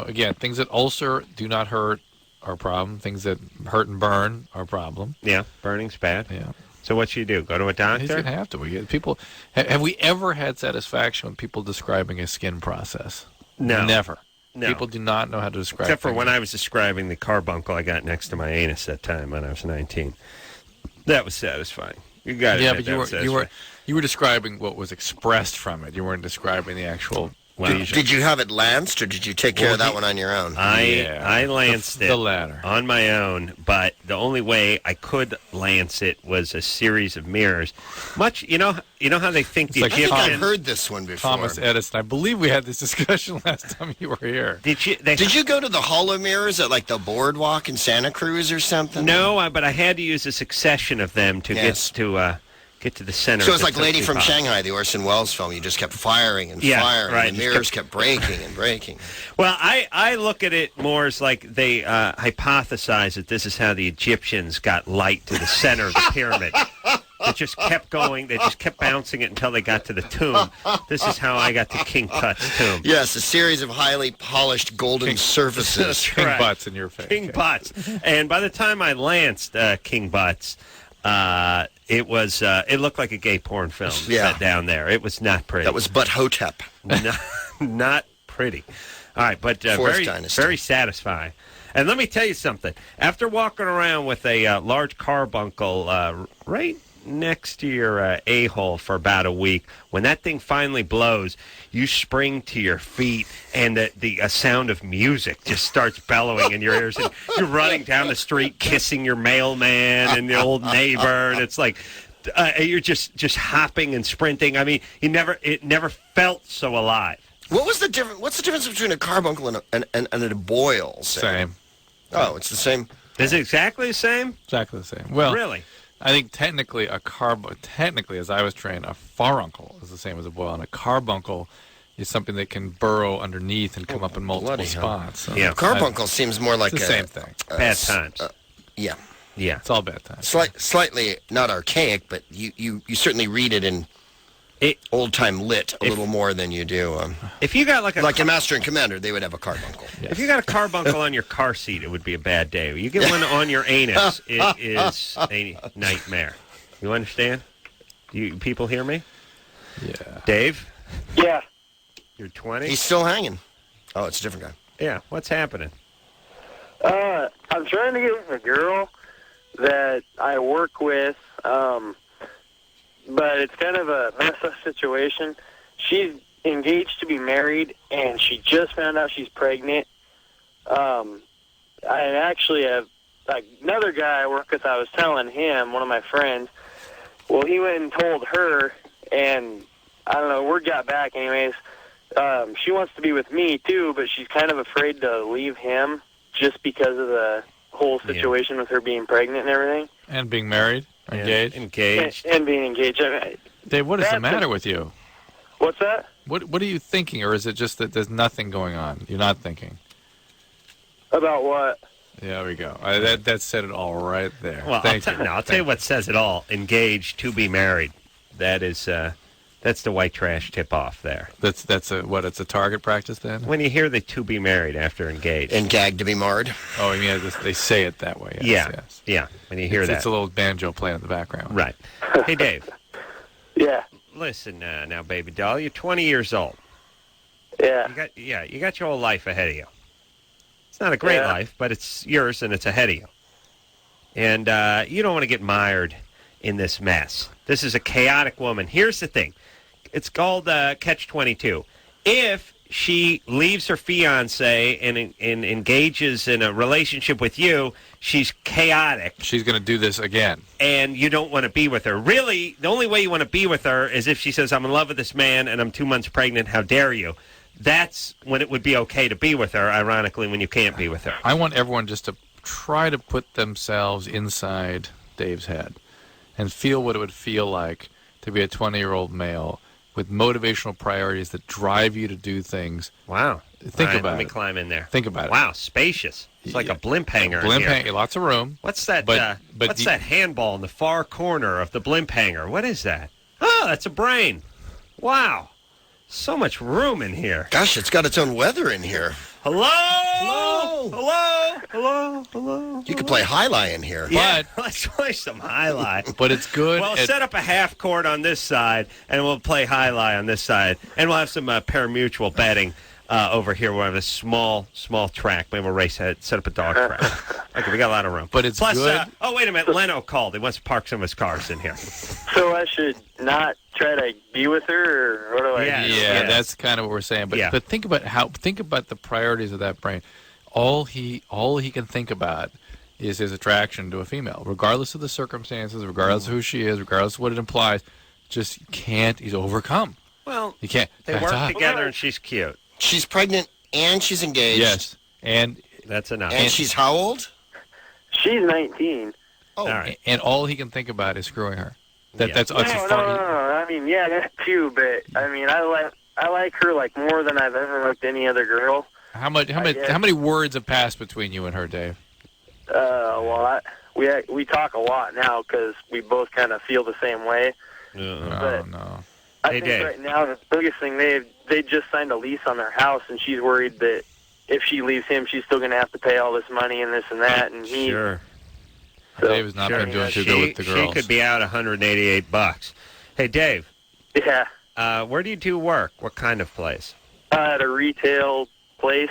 again, things that ulcer do not hurt are a problem. Things that hurt and burn are a problem. Yeah, burning's bad. Yeah. So what you do? Go to a doctor? He's gonna have to. People. Have we ever had satisfaction with people describing a skin process? No. Never. No. People do not know how to describe. Except for when I was describing the carbuncle I got next to my anus that time when I was 19. That was satisfying. You got it. Yeah, but you were describing what was expressed from it. You weren't describing the actual. Did you have it lanced, or did you take care of that one on your own? I lanced it the latter on my own, but the only way I could lance it was a series of mirrors. You know how they think the Egyptians. I think I've heard this one before. Thomas Edison. I believe we had this discussion last time you were here. Did you go to the hollow mirrors at like the boardwalk in Santa Cruz or something? No, but I had to use a succession of them to get to the center. So it's like Lady from Shanghai, the Orson Welles film. You just kept firing and firing, and the mirrors kept breaking and breaking. Well, I look at it more as like they hypothesize that this is how the Egyptians got light to the center of the pyramid. that just kept going. They just kept bouncing it until they got to the tomb. This is how I got to King Tut's tomb. Yes, a series of highly polished golden surfaces. King Butts in your face. King Butts. And by the time I lanced King Butts, it looked like a gay porn film set down there. It was not pretty. That was Butt Hotep. Not pretty. All right, but very satisfying. And let me tell you something. After walking around with a large carbuncle right next to your a-hole for about a week, when that thing finally blows, you spring to your feet, and the sound of music just starts bellowing in your ears, and you're running down the street kissing your mailman and the old neighbor, and it's like you're just hopping and sprinting. I mean, it never felt so alive. What's the difference between a carbuncle and a boil? Same. Oh, it's the same. Is it exactly the same? Exactly the same. Well, really? I think technically, as I was trained, a faruncle is the same as a boil, and a carbuncle is something that can burrow underneath and come up in multiple spots. So carbuncle seems more like the same thing. Bad times. Yeah, it's all bad times. Slightly not archaic, but you certainly read it in old time lit a little more than you do. If you got like a Master and Commander, they would have a carbuncle. Yes. If you got a carbuncle on your car seat, it would be a bad day. You get one on your anus, it is a nightmare. You understand? Do you people hear me? Yeah. Dave? Yeah. You're 20? He's still hanging. Oh, it's a different guy. Yeah. What's happening? I'm trying to get with a girl that I work with, but it's kind of a messed up situation. She's engaged to be married, and she just found out she's pregnant. I actually have another guy I work with. I was telling him, one of my friends. Well, he went and told her, and I don't know, word got back anyways. She wants to be with me too, but she's kind of afraid to leave him just because of the whole situation with her being pregnant and everything. And being married? Engaged. And being engaged. Dave, what is the matter with you? What's that? What are you thinking, or is it just that there's nothing going on? You're not thinking. About what? Yeah, there we go. That said it all right there. Well, I'll tell you what says it all. Engaged to be married. That is that's the white trash tip-off there. It's a target practice then? When you hear the to be married after engaged. And gag to be marred. Oh, I mean, they say it that way. Yes, Yeah. When you hear that. It's a little banjo playing in the background. Right. Hey, Dave. Yeah. Listen now, baby doll. You're 20 years old. Yeah. You got your whole life ahead of you. It's not a great life, but it's yours and it's ahead of you. And you don't want to get mired in this mess. This is a chaotic woman. Here's the thing. It's called Catch-22. If she leaves her fiancé and engages in a relationship with you, she's chaotic. She's going to do this again. And you don't want to be with her. Really, the only way you want to be with her is if she says, I'm in love with this man and I'm 2 months pregnant, how dare you? That's when it would be okay to be with her, ironically, when you can't be with her. I want everyone just to try to put themselves inside Dave's head and feel what it would feel like to be a 20-year-old male with motivational priorities that drive you to do things. Wow. Think about it. Let me climb in there. Think about it. Wow, spacious. It's like a blimp hanger. Lots of room. What's that? What's that handball in the far corner of the blimp hanger? What is that? Oh, that's a brain. Wow. So much room in here. Gosh, it's got its own weather in here. Hello. You could play High-Lie in here. Yeah, let's play some High-Lie. But it's good. Well, set up a half court on this side, and we'll play High-Lie on this side. And we'll have some pari-mutuel betting over here. We'll have a small track. Maybe we'll race ahead, set up a dog track. Okay, we got a lot of room. But it's good. Oh, wait a minute. Leno called. He wants to park some of his cars in here. So I should not try to be with her, or what do I do? Yeah, that's kind of what we're saying. But think about the priorities of that brain. All he can think about is his attraction to a female, regardless of the circumstances, regardless of who she is, regardless of what it implies. Just can't. He's overcome. Well, he can't. They work together, and she's cute. She's pregnant and she's engaged. Yes, and that's enough. And she's how old? She's 19. Oh, all right. And all he can think about is screwing her. That's no. I mean, yeah, that too. But I mean, I like her like more than I've ever liked any other girl. How many words have passed between you and her, Dave? A lot. we talk a lot now because we both kind of feel the same way. Oh, no. I think Dave. right now the biggest thing they just signed a lease on their house, and she's worried that if she leaves him, she's still going to have to pay all this money and this and that. And he, Sure. so, Dave has not been doing too good with the girls. She could be out $188. Hey, Dave. Yeah. Where do you do work? What kind of place? At a retail place.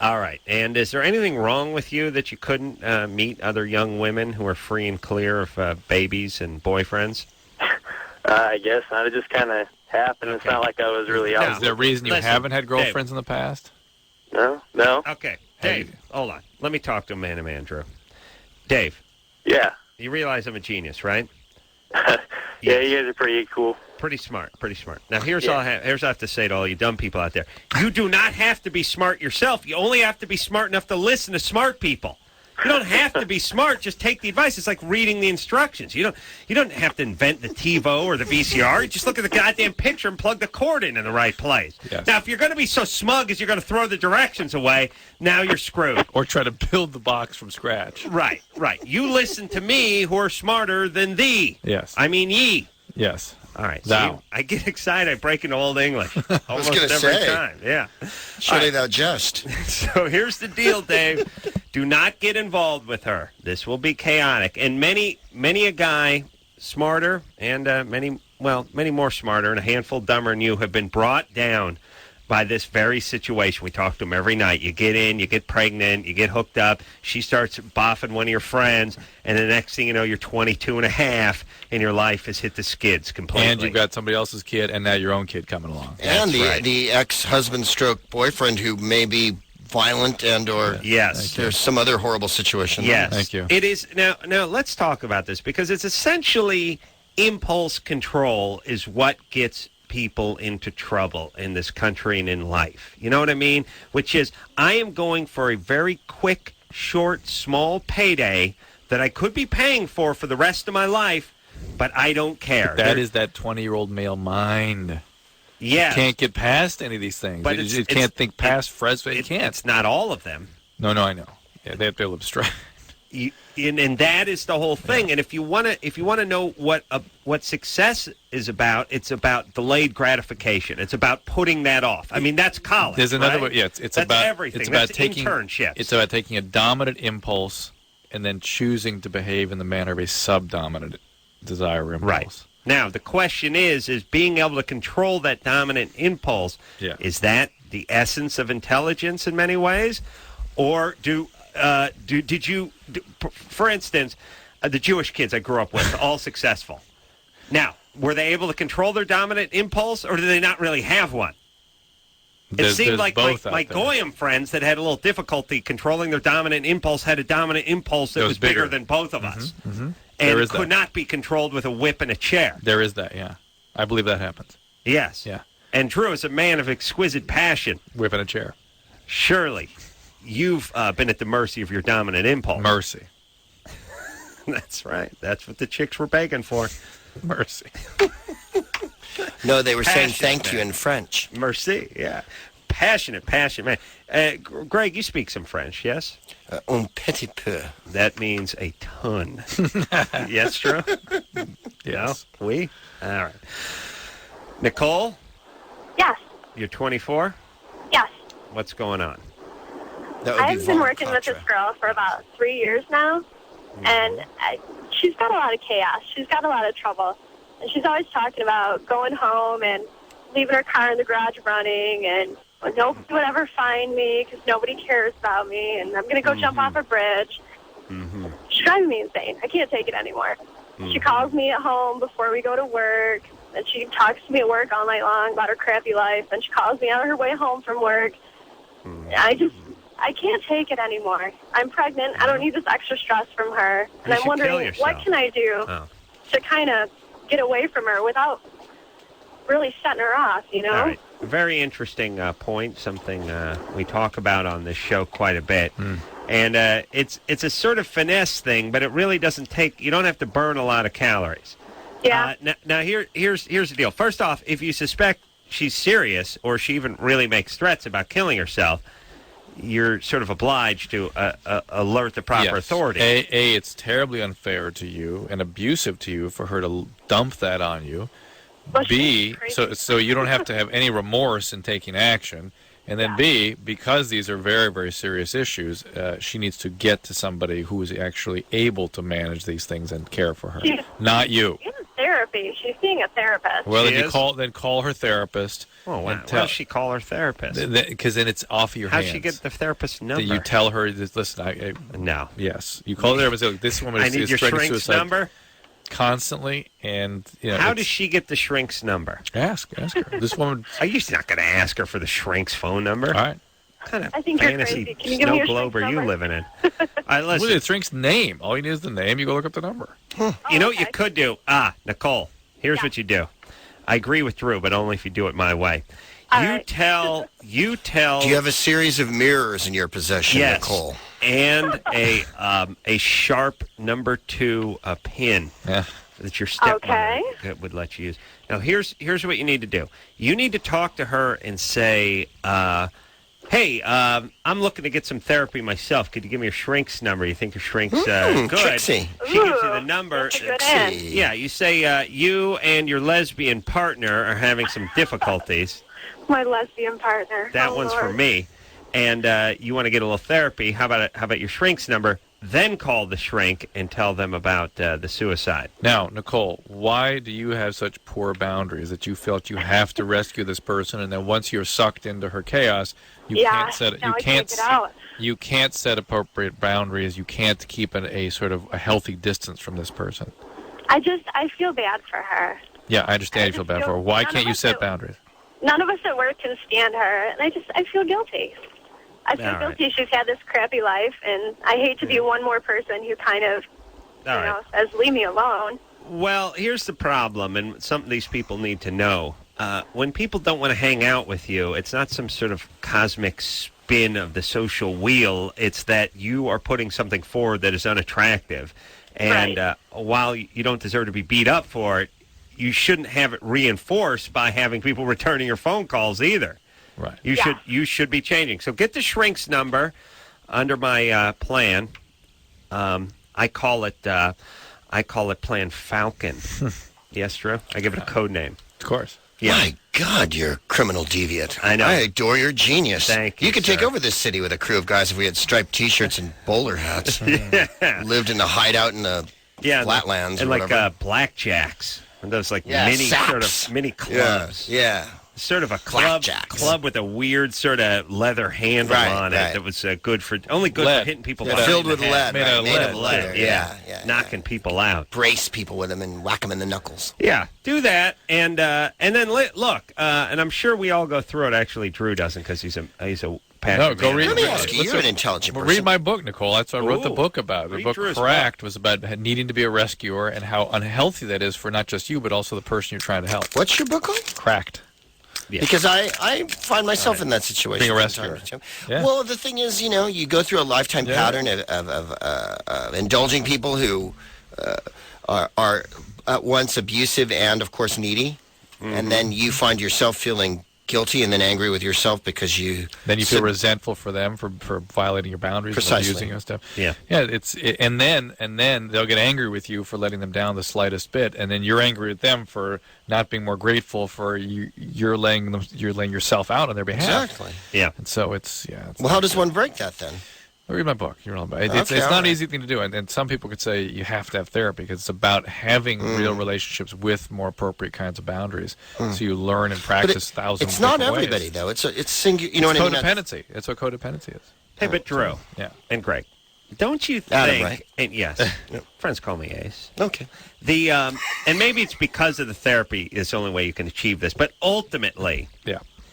All right. And is there anything wrong with you that you couldn't meet other young women who are free and clear of babies and boyfriends? I guess not. It just kind of happened. Okay. It's not like I was really out. Is there a reason you haven't had girlfriends in the past? No. Okay. Dave, hold on. Let me talk to man-to-man, Drew. Dave. Yeah. You realize I'm a genius, right? Yeah, you guys are pretty cool. Pretty smart. Now, here's all I have to say to all you dumb people out there. You do not have to be smart yourself. You only have to be smart enough to listen to smart people. You don't have to be smart. Just take the advice. It's like reading the instructions. You don't have to invent the TiVo or the VCR. You just look at the goddamn picture and plug the cord in the right place. Yes. Now, if you're going to be so smug as you're going to throw the directions away, now you're screwed. Or try to build the box from scratch. Right. You listen to me, who are smarter than thee. Yes. I mean ye. Yes. All right. Thou. I get excited. I break into Old English almost gonna every say. time. Yeah. Surely thou jest. So here's the deal, Dave. Do not get involved with her. This will be chaotic. And many a guy smarter and many more smarter and a handful dumber than you have been brought down by this very situation. We talk to them every night. You get in, you get pregnant, you get hooked up. She starts boffing one of your friends, and the next thing you know, you're 22 and a half, and your life has hit the skids completely. And you've got somebody else's kid, and now your own kid coming along. And the ex-husband stroke boyfriend who may be violent and or there's some other horrible situation. Yes. Thank you. It is now let's talk about this because it's essentially impulse control is what gets people into trouble in this country and in life. You know what I mean? Which is I am going for a very quick, short, small payday that I could be paying for the rest of my life, but I don't care. That is that 20-year-old male mind. Yeah. You can't get past any of these things. But you can't think past Fresno. You can't. It's not all of them. No, I know. Yeah, they have to be able to abstract. And that is the whole thing. Yeah. And if you want to know what success is about, it's about delayed gratification. It's about putting that off. I mean, that's college. There's another right? way. Yeah, it's that's about everything. It's about that's taking internships. It's about taking a dominant impulse and then choosing to behave in the manner of a subdominant desire or impulse. Right. Now, the question is being able to control that dominant impulse, is that the essence of intelligence in many ways? Or did you, for instance, the Jewish kids I grew up with, all successful. Now, were they able to control their dominant impulse, or did they not really have one? It seemed like my Goyim friends that had a little difficulty controlling their dominant impulse had a dominant impulse that was bigger than both of us. Mm-hmm. And could not be controlled with a whip and a chair. There is that, yeah. I believe that happens. Yes. Yeah. And Drew is a man of exquisite passion. Whip and a chair. Surely, you've been at the mercy of your dominant impulse. Mercy. That's right. That's what the chicks were begging for. Mercy. No, they were saying thank you in French. Merci, yeah. Passionate man. Greg, you speak some French, yes? Un petit peu. That means a ton. Yes, Drew? Yes. No? Oui? All right. Nicole? Yes. You're 24? Yes. What's going on? I've been working with this girl for about 3 years now, and she's got a lot of chaos. She's got a lot of trouble. And she's always talking about going home and leaving her car in the garage running, and nobody would ever find me because nobody cares about me, and I'm going to go jump off a bridge. Mm-hmm. She's driving me insane. I can't take it anymore. She calls me at home before we go to work, and she talks to me at work all night long about her crappy life, and she calls me on her way home from work. I can't take it anymore. I'm pregnant. I don't need this extra stress from her. And I'm wondering, what can I do to kind of get away from her without really setting her off, you know? All right. Very interesting point, something we talk about on this show quite a bit. And it's a sort of finesse thing, but it really doesn't take, you don't have to burn a lot of calories. Yeah. Now here's the deal. First off, if you suspect she's serious or she even really makes threats about killing herself, you're sort of obliged to alert the proper authority. It's terribly unfair to you and abusive to you for her to dump that on you. Well, B, so you don't have to have any remorse in taking action. And then B, because these are very, very serious issues, she needs to get to somebody who is actually able to manage these things and care for her, not you. She's in therapy. She's seeing a therapist. Well, then call her therapist. Oh, wow. Why does she call her therapist? Because then it's off of your hands. How'd she get the therapist's number? You tell her, listen, no. Yes. You call the therapist, this woman I is need your threatening shrink's suicide number? Constantly, and how does she get the shrink's number? Ask her. This woman. Are you not going to ask her for the shrink's phone number? All right. What kind of I think fantasy you're crazy. Can you give me snow your globe are shrink's you number? living in? All right, listen. Well, the shrink's name. All you need is the name. You go look up the number. You know what you could do? Nicole, here's what you do. I agree with Drew, but only if you do it my way. You tell. Do you have a series of mirrors in your possession, yes, Nicole? And a sharp number 2 pin that your stepmother would let you use. Now, here's what you need to do. You need to talk to her and say, hey, I'm looking to get some therapy myself. Could you give me your shrink's number? You think your shrink's good? Trixie. She gives you the number. Trixie. Yeah, you say you and your lesbian partner are having some difficulties. My lesbian partner. That one's Lord. for me. And you want to get a little therapy. How about your shrink's number? Then call the shrink and tell them about the suicide. Now, Nicole, why do you have such poor boundaries that you felt you have to rescue this person, and then once you're sucked into her chaos, you can't set you can't set appropriate boundaries. You can't keep a sort of a healthy distance from this person. I feel bad for her. Yeah, I understand you feel bad for her. Why can't you set boundaries? None of us at work can stand her, and I feel guilty. I feel guilty she's had this crappy life, and I hate to be one more person who kind of, says, leave me alone. Well, here's the problem, and something these people need to know. When people don't want to hang out with you, it's not some sort of cosmic spin of the social wheel. It's that you are putting something forward that is unattractive. And while you don't deserve to be beat up for it, you shouldn't have it reinforced by having people returning your phone calls either. Right. You should be changing. So get the shrink's number under my plan. I call it Plan Falcon. Yes, Drew? I give it a code name. Of course. Yeah. My God, you're a criminal deviant. I know. I adore your genius. Thank you. You could take over this city with a crew of guys if we had striped T-shirts and bowler hats. Lived in the hideout in the flatlands and or like whatever. blackjacks and those saps. sort of mini clubs. Yeah. Sort of a club with a weird sort of leather handle on it that was good for hitting people. Filled with lead. Made of lead. lead. Yeah. Knocking people out. Brace people with them and whack them in the knuckles. Yeah, do that, and then look. And I'm sure we all go through it. Actually, Drew doesn't because he's a passionate go man. read. Let me ask you. You're an intelligent person. Read my book, Nicole. That's what I wrote the book about. The book Drew's Cracked was about needing to be a rescuer and how unhealthy that is for not just you but also the person you're trying to help. What's your book called? Cracked. Yeah. Because I find myself in that situation. Being a rescuer. Yeah. Well, the thing is, you go through a lifetime pattern of indulging people who are at once abusive and, of course, needy. Mm-hmm. And then you find yourself feeling guilty and then angry with yourself because you... Then you feel resentful for them for violating your boundaries. Precisely. And abusing you and stuff. Yeah. Yeah, and then they'll get angry with you for letting them down the slightest bit, and then you're angry with them for not being more grateful for you're laying yourself out on their behalf. Exactly. Yeah. And so it's well, how does one break that then? Read my book. You're all about it. It's not an easy thing to do, and some people could say you have to have therapy because it's about having real relationships with more appropriate kinds of boundaries. So you learn and practice thousands. It's not different everybody ways. though. It's singular. You know what I mean? Codependency. It's what codependency is. Hey, but Drew. Yeah. And Greg, don't you think? Adam, right? And yes, friends call me Ace. Okay. And maybe it's because of the therapy is the only way you can achieve this. But ultimately,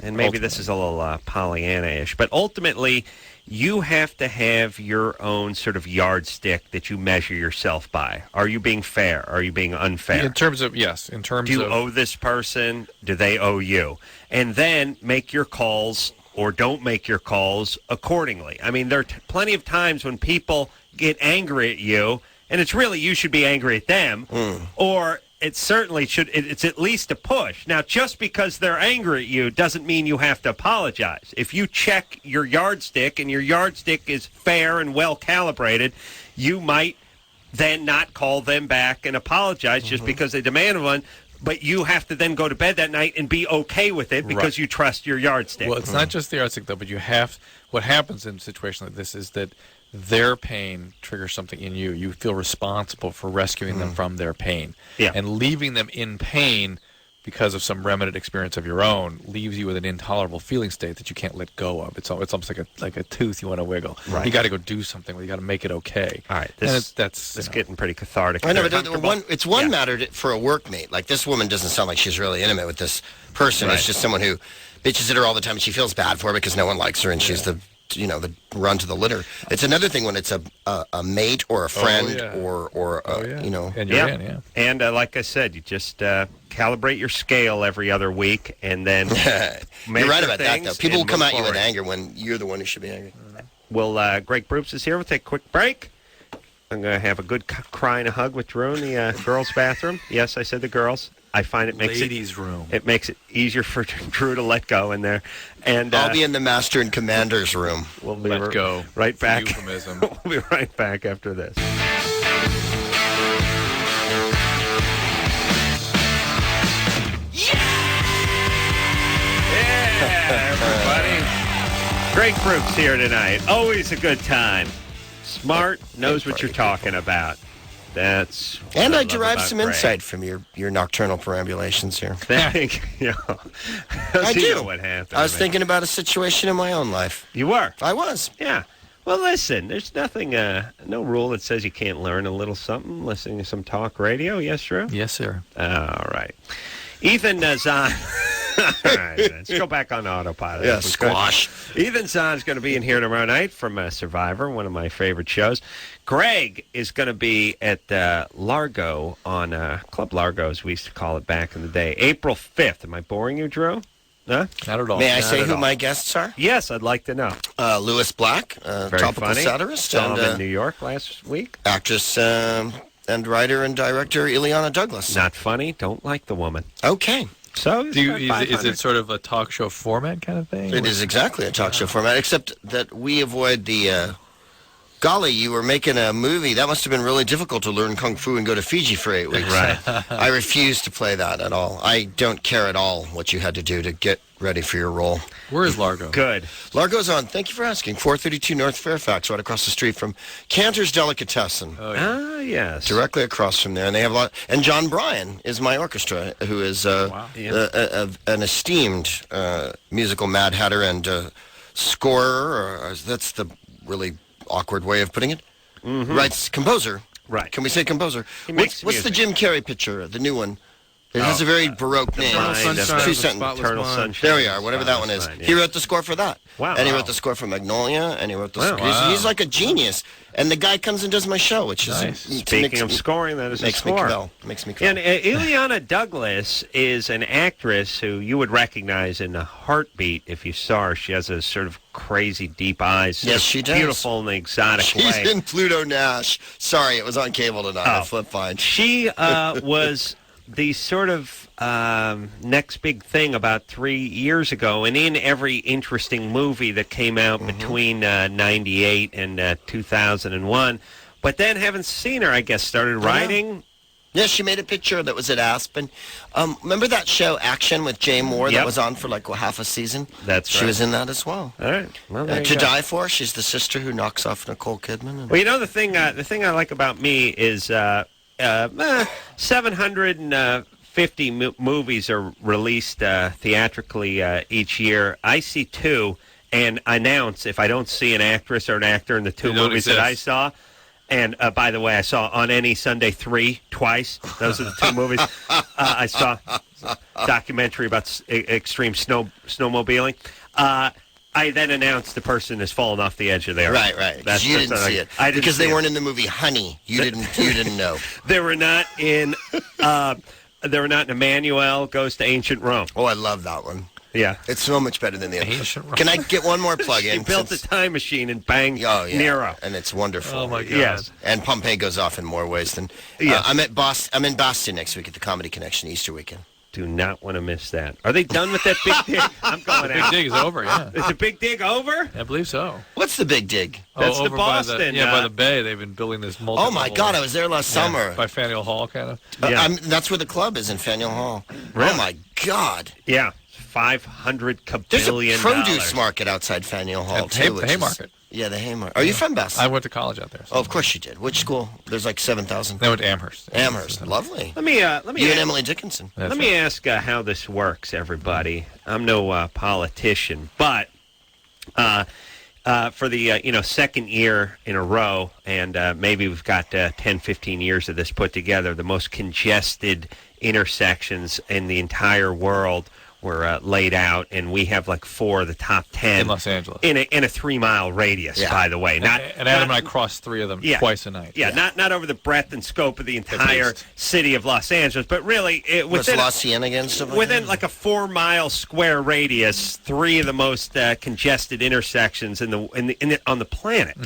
and maybe this is a little Pollyanna-ish, but ultimately, you have to have your own sort of yardstick that you measure yourself by. Are you being fair? Are you being unfair? In terms of, do you owe this person? Do they owe you? And then make your calls or don't make your calls accordingly. I mean, there are plenty of times when people get angry at you, and it's really you should be angry at them, or it certainly should. It's at least a push. Now, just because they're angry at you doesn't mean you have to apologize. If you check your yardstick and your yardstick is fair and well calibrated, you might then not call them back and apologize just because they demanded one. But you have to then go to bed that night and be okay with it because you trust your yardstick. Well, it's not just the yardstick, though, but you have... What happens in a situation like this is that their pain triggers something in you. You feel responsible for rescuing them from their pain. Yeah. And leaving them in pain because of some remnant experience of your own leaves you with an intolerable feeling state that you can't let go of. It's almost like a tooth you want to wiggle. Right. You got to go do something. You got to make it okay. All right. That's getting pretty cathartic. I know, but it's one matter for a workmate. Like, this woman doesn't sound like she's really intimate with this person. Right. It's just someone who bitches at her all the time, and she feels bad for her because no one likes her, and she's the run to the litter. It's another thing when it's a mate or a friend or And you're in, And like I said, you just calibrate your scale every other week, and then you're right about that, though. People will come at you with anger when you're the one who should be angry. Well, Greg Proops is here. We'll take a quick break. I'm going to have a good cry and a hug with Drew in the girls' bathroom. Yes, I said the girls. I find it makes ladies' room. It makes it easier for Drew to let go in there. And I'll be in the master and commander's room. We'll be let go. Right back. Euphemism. We'll be right back after this. Yeah, everybody. Greg Proops here tonight. Always a good time. Smart, knows what you're talking about. That's and I derived some insight from your nocturnal perambulations here. Thank you. I do. Know what happened. I was thinking about a situation in my own life. You were? I was. Yeah. Well, listen, there's nothing, no rule that says you can't learn a little something listening to some talk radio. Yes, Drew? Yes, sir. All right. Ethan Zahn. All right, let's go back on autopilot. Yeah, squash. Ethan Zahn's going to be in here tomorrow night from Survivor, one of my favorite shows. Greg is going to be at Largo on Club Largo, as we used to call it back in the day, April 5th. Am I boring you, Drew? Huh? Not at all. May I say who my guests are? Yes, I'd like to know. Lewis Black, topical funny. satirist. Saw and him in New York last week. Actress and writer and director Ileana Douglas. Not funny. Don't like the woman. Okay. So is it sort of a talk show format kind of thing? It is exactly a talk show format, except that we avoid the... golly, you were making a movie. That must have been really difficult to learn Kung Fu and go to Fiji for 8 weeks. Right. I refuse to play that at all. I don't care at all what you had to do to get ready for your role. Where is Largo? Good. Largo's on, thank you for asking, 432 North Fairfax, right across the street from Cantor's Delicatessen. Oh, yeah. Yes. Directly across from there. And they have a lot. And John Bryan is my orchestra, who is an esteemed musical Mad Hatter and scorer. That's the really awkward way of putting it. Mm-hmm. Writes composer. Right. Can we say composer? What's the Jim Carrey picture, the new one? It has a very Baroque name. Two sentences. Eternal Sunshine. There we are, whatever that one is. Yeah. He wrote the score for that. Wow. And he wrote the score for Magnolia, and he wrote the score. Wow. He's like a genius. And the guy comes and does my show, which is... Nice. Speaking of scoring, that is a score. Makes me crawl. And Ileana Douglas is an actress who you would recognize in a heartbeat if you saw her. She has a sort of crazy deep eyes. Yes, she does. Beautiful in the exotic way. She's in Pluto Nash. Sorry, it was on cable tonight. I flipped fine. She was the sort of next big thing about 3 years ago, and in every interesting movie that came out between 98 and 2001. But then haven't seen her, I guess, started writing. Yes, she made a picture that was at Aspen. Remember that show Action with Jay Moore that was on for like half a season? That's right. She was in that as well. All right. Well, there you To go. Die For, she's the sister who knocks off Nicole Kidman. Well, you know, the thing I like about me is 750 movies are released theatrically each year. I see two and announce if I don't see an actress or an actor in the two movies that I saw. And, by the way, I saw On Any Sunday 3 twice. Those are the two movies. I saw a documentary about extreme snowmobiling. I then announced the person has fallen off the edge of the earth. Right. You didn't see it. Because they weren't in the movie Honey. You didn't know. They were not in Emmanuel Goes to Ancient Rome. Oh, I love that one. Yeah. It's so much better than the other. Ancient Rome. Can I get one more plug-in? He built a time machine and banged Nero. And it's wonderful. Oh, my God. Yes. And Pompeii goes off in more ways than... Yes. I'm in Boston next week at the Comedy Connection Easter weekend. Do not want to miss that. Are they done with that big dig? I'm going Big out. dig is over, yeah. Is the big dig over? I believe so. What's the big dig? That's the over Boston. by the bay. They've been building this multiple. Oh, my God. I was there last summer. By Faneuil Hall, kind of. Yeah. That's where the club is, in Faneuil Hall. Really? Oh, my God. Yeah. $500 There's a billion. produce market outside Faneuil Hall, too. The Haymarket. Yeah, the Haymarket. Are you from Boston? I went to college out there. So. Oh, of course you did. Which school? There's like 7,000. I went to Amherst. Amherst. Lovely. Let me You and Emily Dickinson. Let me ask how this works, everybody. I'm no politician, but for the second year in a row, and maybe we've got 10, 15 years of this put together, the most congested intersections in the entire world were laid out, and we have like 4 of the top 10 in Los Angeles in a 3-mile radius. Yeah. By the way, and Adam and I crossed 3 of them twice a night. Yeah, not over the breadth and scope of the entire city of Los Angeles, but really within La Cienega and stuff like within that? like a 4-mile square radius, 3 of the most congested intersections on the planet.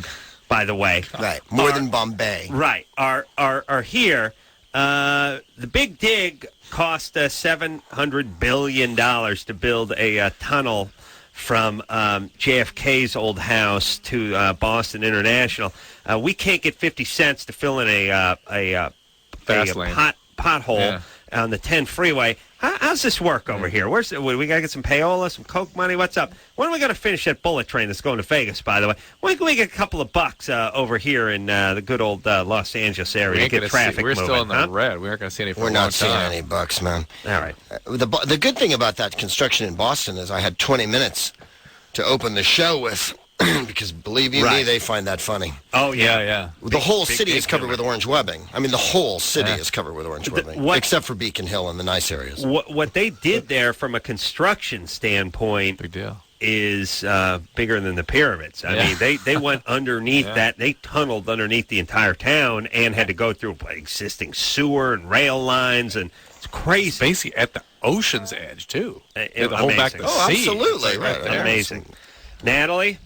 By the way, right, more than Bombay. Right, are here. The Big Dig cost $700 billion to build a tunnel from JFK's old house to Boston International. We can't get 50 cents to fill in a pothole on the 10 freeway. How's this work over here? We got to get some payola, some Coke money? What's up? When are we going to finish that bullet train that's going to Vegas, by the way? When can we get a couple of bucks over here in the good old Los Angeles area to get traffic moving? We're still in the red. We aren't going to see any for a long time. We're not seeing any bucks, man. All right. The good thing about that construction in Boston is I had 20 minutes to open the show with. Because believe you me, they find that funny. Oh, yeah. The whole city is covered with orange webbing. I mean, the whole city is covered with orange webbing, except for Beacon Hill and the nice areas. What they did there from a construction standpoint Big deal. is bigger than the pyramids. I mean, they went underneath that. They tunneled underneath the entire town and had to go through existing sewer and rail lines, and it's crazy. It's basically at the ocean's edge, too. The whole back to the sea. Absolutely. Right there. Amazing. Natalie?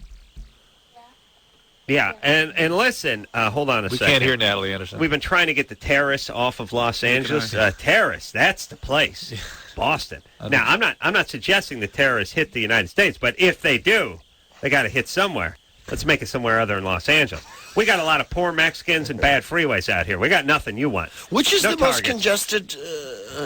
Yeah, and listen, hold on a second. We can't hear Natalie Anderson. We've been trying to get the Terrace off of Los Angeles. Terrace, that's the place. Boston. Now, I'm not suggesting the Terrace hit the United States, but if they do, they got to hit somewhere. Let's make it somewhere other than Los Angeles. We got a lot of poor Mexicans and bad freeways out here. We got nothing you want. Which is No the most targets. congested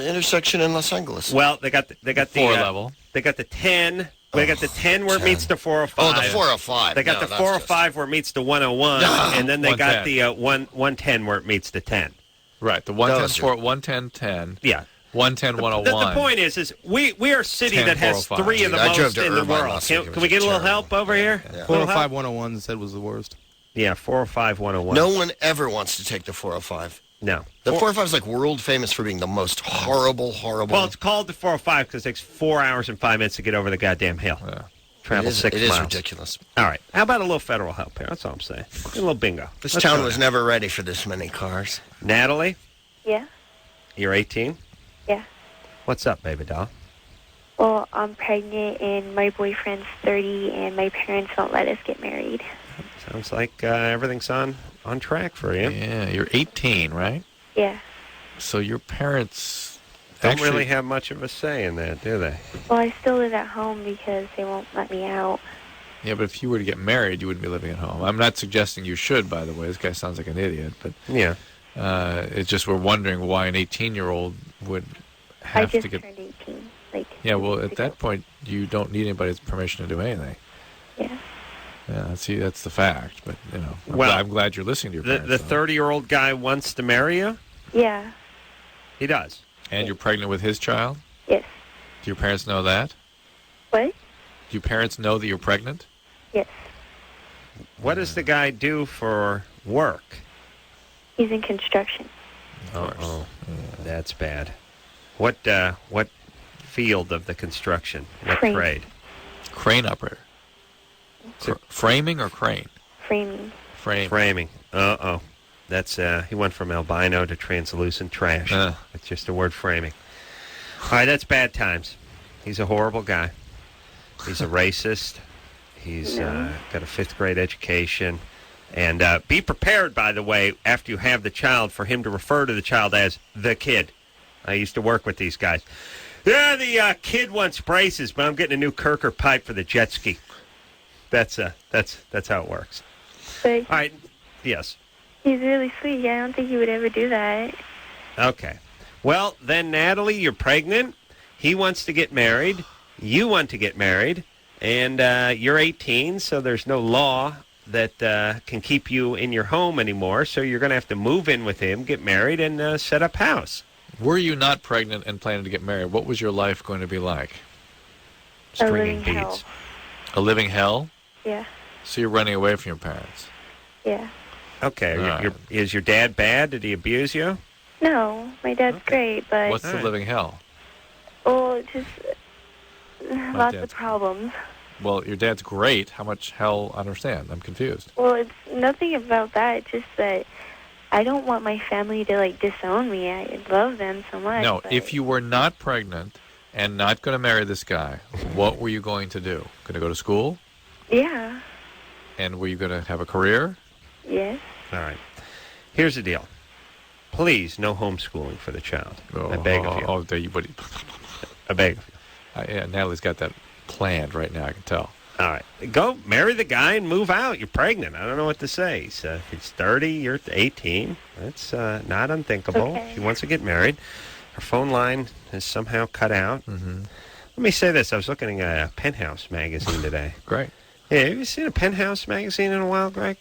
intersection in Los Angeles? Well, they got the 4-level. They got the 10. They got the 10 where it meets the 405. Oh, the 405. They got the 405 where it meets the 101, and then they got the 110 where it meets the 10. Right, the 110, 10. Yeah. 110, 101. The point is we are a city 10, that has 3 of the most in the world. Can we get a little help over here? Yeah. 405 101 said was the worst. Yeah, 405 101. No one ever wants to take the 405. No. The 405 is like world famous for being the most horrible. Well, it's called the 405 because it takes 4 hours and 5 minutes to get over the goddamn hill. Yeah. Travel 6 miles. It is ridiculous. All right. How about a little federal help here? That's all I'm saying. A little bingo. This town was never ready for this many cars. Natalie, Yeah, you're 18? yeah. What's up, baby doll? Well, I'm pregnant and my boyfriend's 30 and my parents won't let us get married. Sounds like everything's on track for you. Yeah, you're 18, right? Yeah. So your parents Don't really have much of a say in that, do they? Well, I still live at home because they won't let me out. Yeah, but if you were to get married, you wouldn't be living at home. I'm not suggesting you should, by the way. This guy sounds like an idiot, but yeah, it's just we're wondering why an 18-year-old would have to get. I just turned 18. Yeah, well, at that point, you don't need anybody's permission to do anything. Yeah. Yeah, see, that's the fact. But I'm glad you're listening to your parents. The 30-year-old guy wants to marry you? Yeah. He does. And you're pregnant with his child? Yes. Do your parents know that? What? Do your parents know that you're pregnant? Yes. What does the guy do for work? He's in construction. Oh, that's bad. What field of the construction? What Crane. trade? Crane operator. Framing or crane? Framing. Framing. Uh-oh. That's he went from albino to translucent trash. It's just the word framing. All right, that's bad times. He's a horrible guy. He's a racist. He's got a 5th grade education. And be prepared, by the way, after you have the child, for him to refer to the child as the kid. I used to work with these guys. Yeah, the kid wants braces, but I'm getting a new Kirker pipe for the jet ski. That's how it works. But all right. Yes. He's really sweet. I don't think he would ever do that. Okay. Well, then, Natalie, you're pregnant. He wants to get married. You want to get married. And you're 18, so there's no law that can keep you in your home anymore. So you're going to have to move in with him, get married, and set up house. Were you not pregnant and planning to get married, what was your life going to be like? Stringing beads. Hell. A living hell? Yeah. So you're running away from your parents? Yeah. Okay. Is your dad bad? Did he abuse you? No, my dad's great, but... What's the living hell? Oh, just lots of problems. Well, your dad's great. How much hell? I understand. I'm confused. Well, it's nothing about that. It's just that I don't want my family to, disown me. I love them so much. No, if you were not pregnant and not going to marry this guy, what were you going to do? Going to go to school? Yeah. And were you going to have a career? Yes. All right. Here's the deal. Please, no homeschooling for the child. I beg of you. I beg of you. Yeah, Natalie's got that planned right now, I can tell. All right. Go marry the guy and move out. You're pregnant. I don't know what to say. So if he's 30, you're 18. That's not unthinkable. Okay. She wants to get married. Her phone line is somehow cut out. Mm-hmm. Let me say this. I was looking at a Penthouse magazine today. Great. Yeah, have you seen a Penthouse magazine in a while, Greg?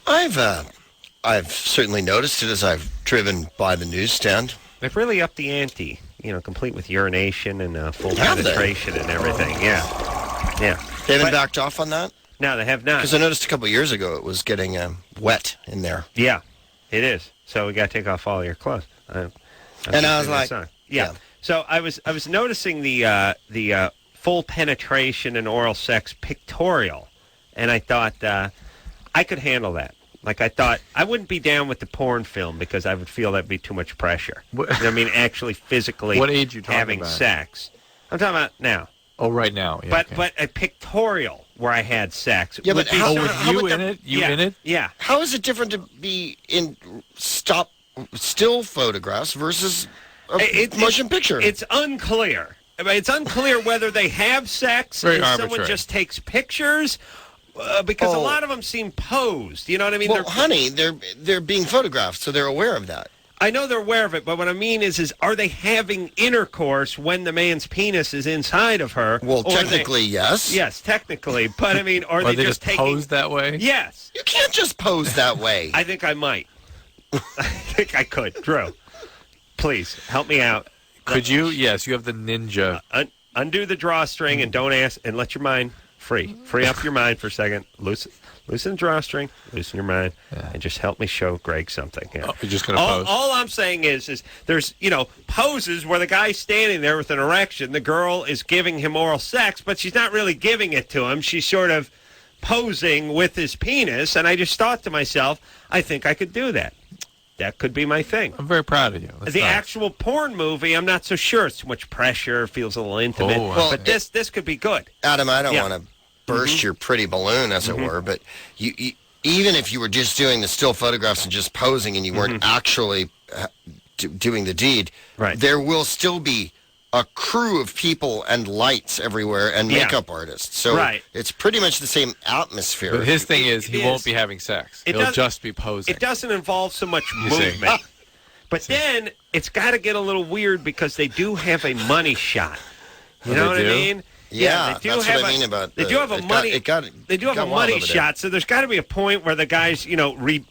I've certainly noticed it as I've driven by the newsstand. They've really upped the ante, complete with urination and full penetration and everything. Yeah. They haven't backed off on that? No, they have not. Because I noticed a couple of years ago it was getting wet in there. Yeah, it is. So we got to take off all your clothes. And I was like, yeah. So I was noticing the full penetration and oral sex pictorial, and I thought I could handle that. Like, I thought I wouldn't be down with the porn film because I would feel that'd be too much pressure. Actually physically what age you talking having about? Sex. I'm talking about now. Oh, right now. Yeah, but a pictorial where I had sex. Yeah, but how with you in it? You in it? Yeah. How is it different to be in still photographs versus a motion picture? It's unclear. It's unclear whether they have sex Very and arbitrary. someone just takes pictures. Because a lot of them seem posed. You know what I mean? Well, honey, they're being photographed, so they're aware of that. I know they're aware of it, but what I mean is are they having intercourse when the man's penis is inside of her? Well, technically, yes. Yes, technically. But, I mean, are they just taking... pose that way? Yes. You can't just pose that way. I think I might. I think I could. Drew, please, help me out. Could you? Yes, you have the ninja. Undo the drawstring and don't ask, and let your mind... Free up your mind for a second. Loosen the drawstring. Loosen your mind, and just help me show Greg something. Yeah. Oh, you're just going to pose? All I'm saying is there's poses where the guy's standing there with an erection. The girl is giving him oral sex, but she's not really giving it to him. She's sort of posing with his penis, and I just thought to myself, I think I could do that. That could be my thing. I'm very proud of you. That's the nice. actual porn movie, I'm not so sure. It's too much pressure. Feels a little intimate. But this could be good. Adam, I don't want to burst your pretty balloon, as it were, but you even if you were just doing the still photographs and just posing and you weren't actually doing the deed, there will still be a crew of people and lights everywhere and makeup artists. So it's pretty much the same atmosphere. But his thing is he won't be having sex. He'll just be posing. It doesn't involve so much movement. But then it's got to get a little weird because they do have a money shot. You know what I mean? Yeah, they do that's have what I mean about they do have a money. They do have a money shot. So there's got to be a point where the guy's,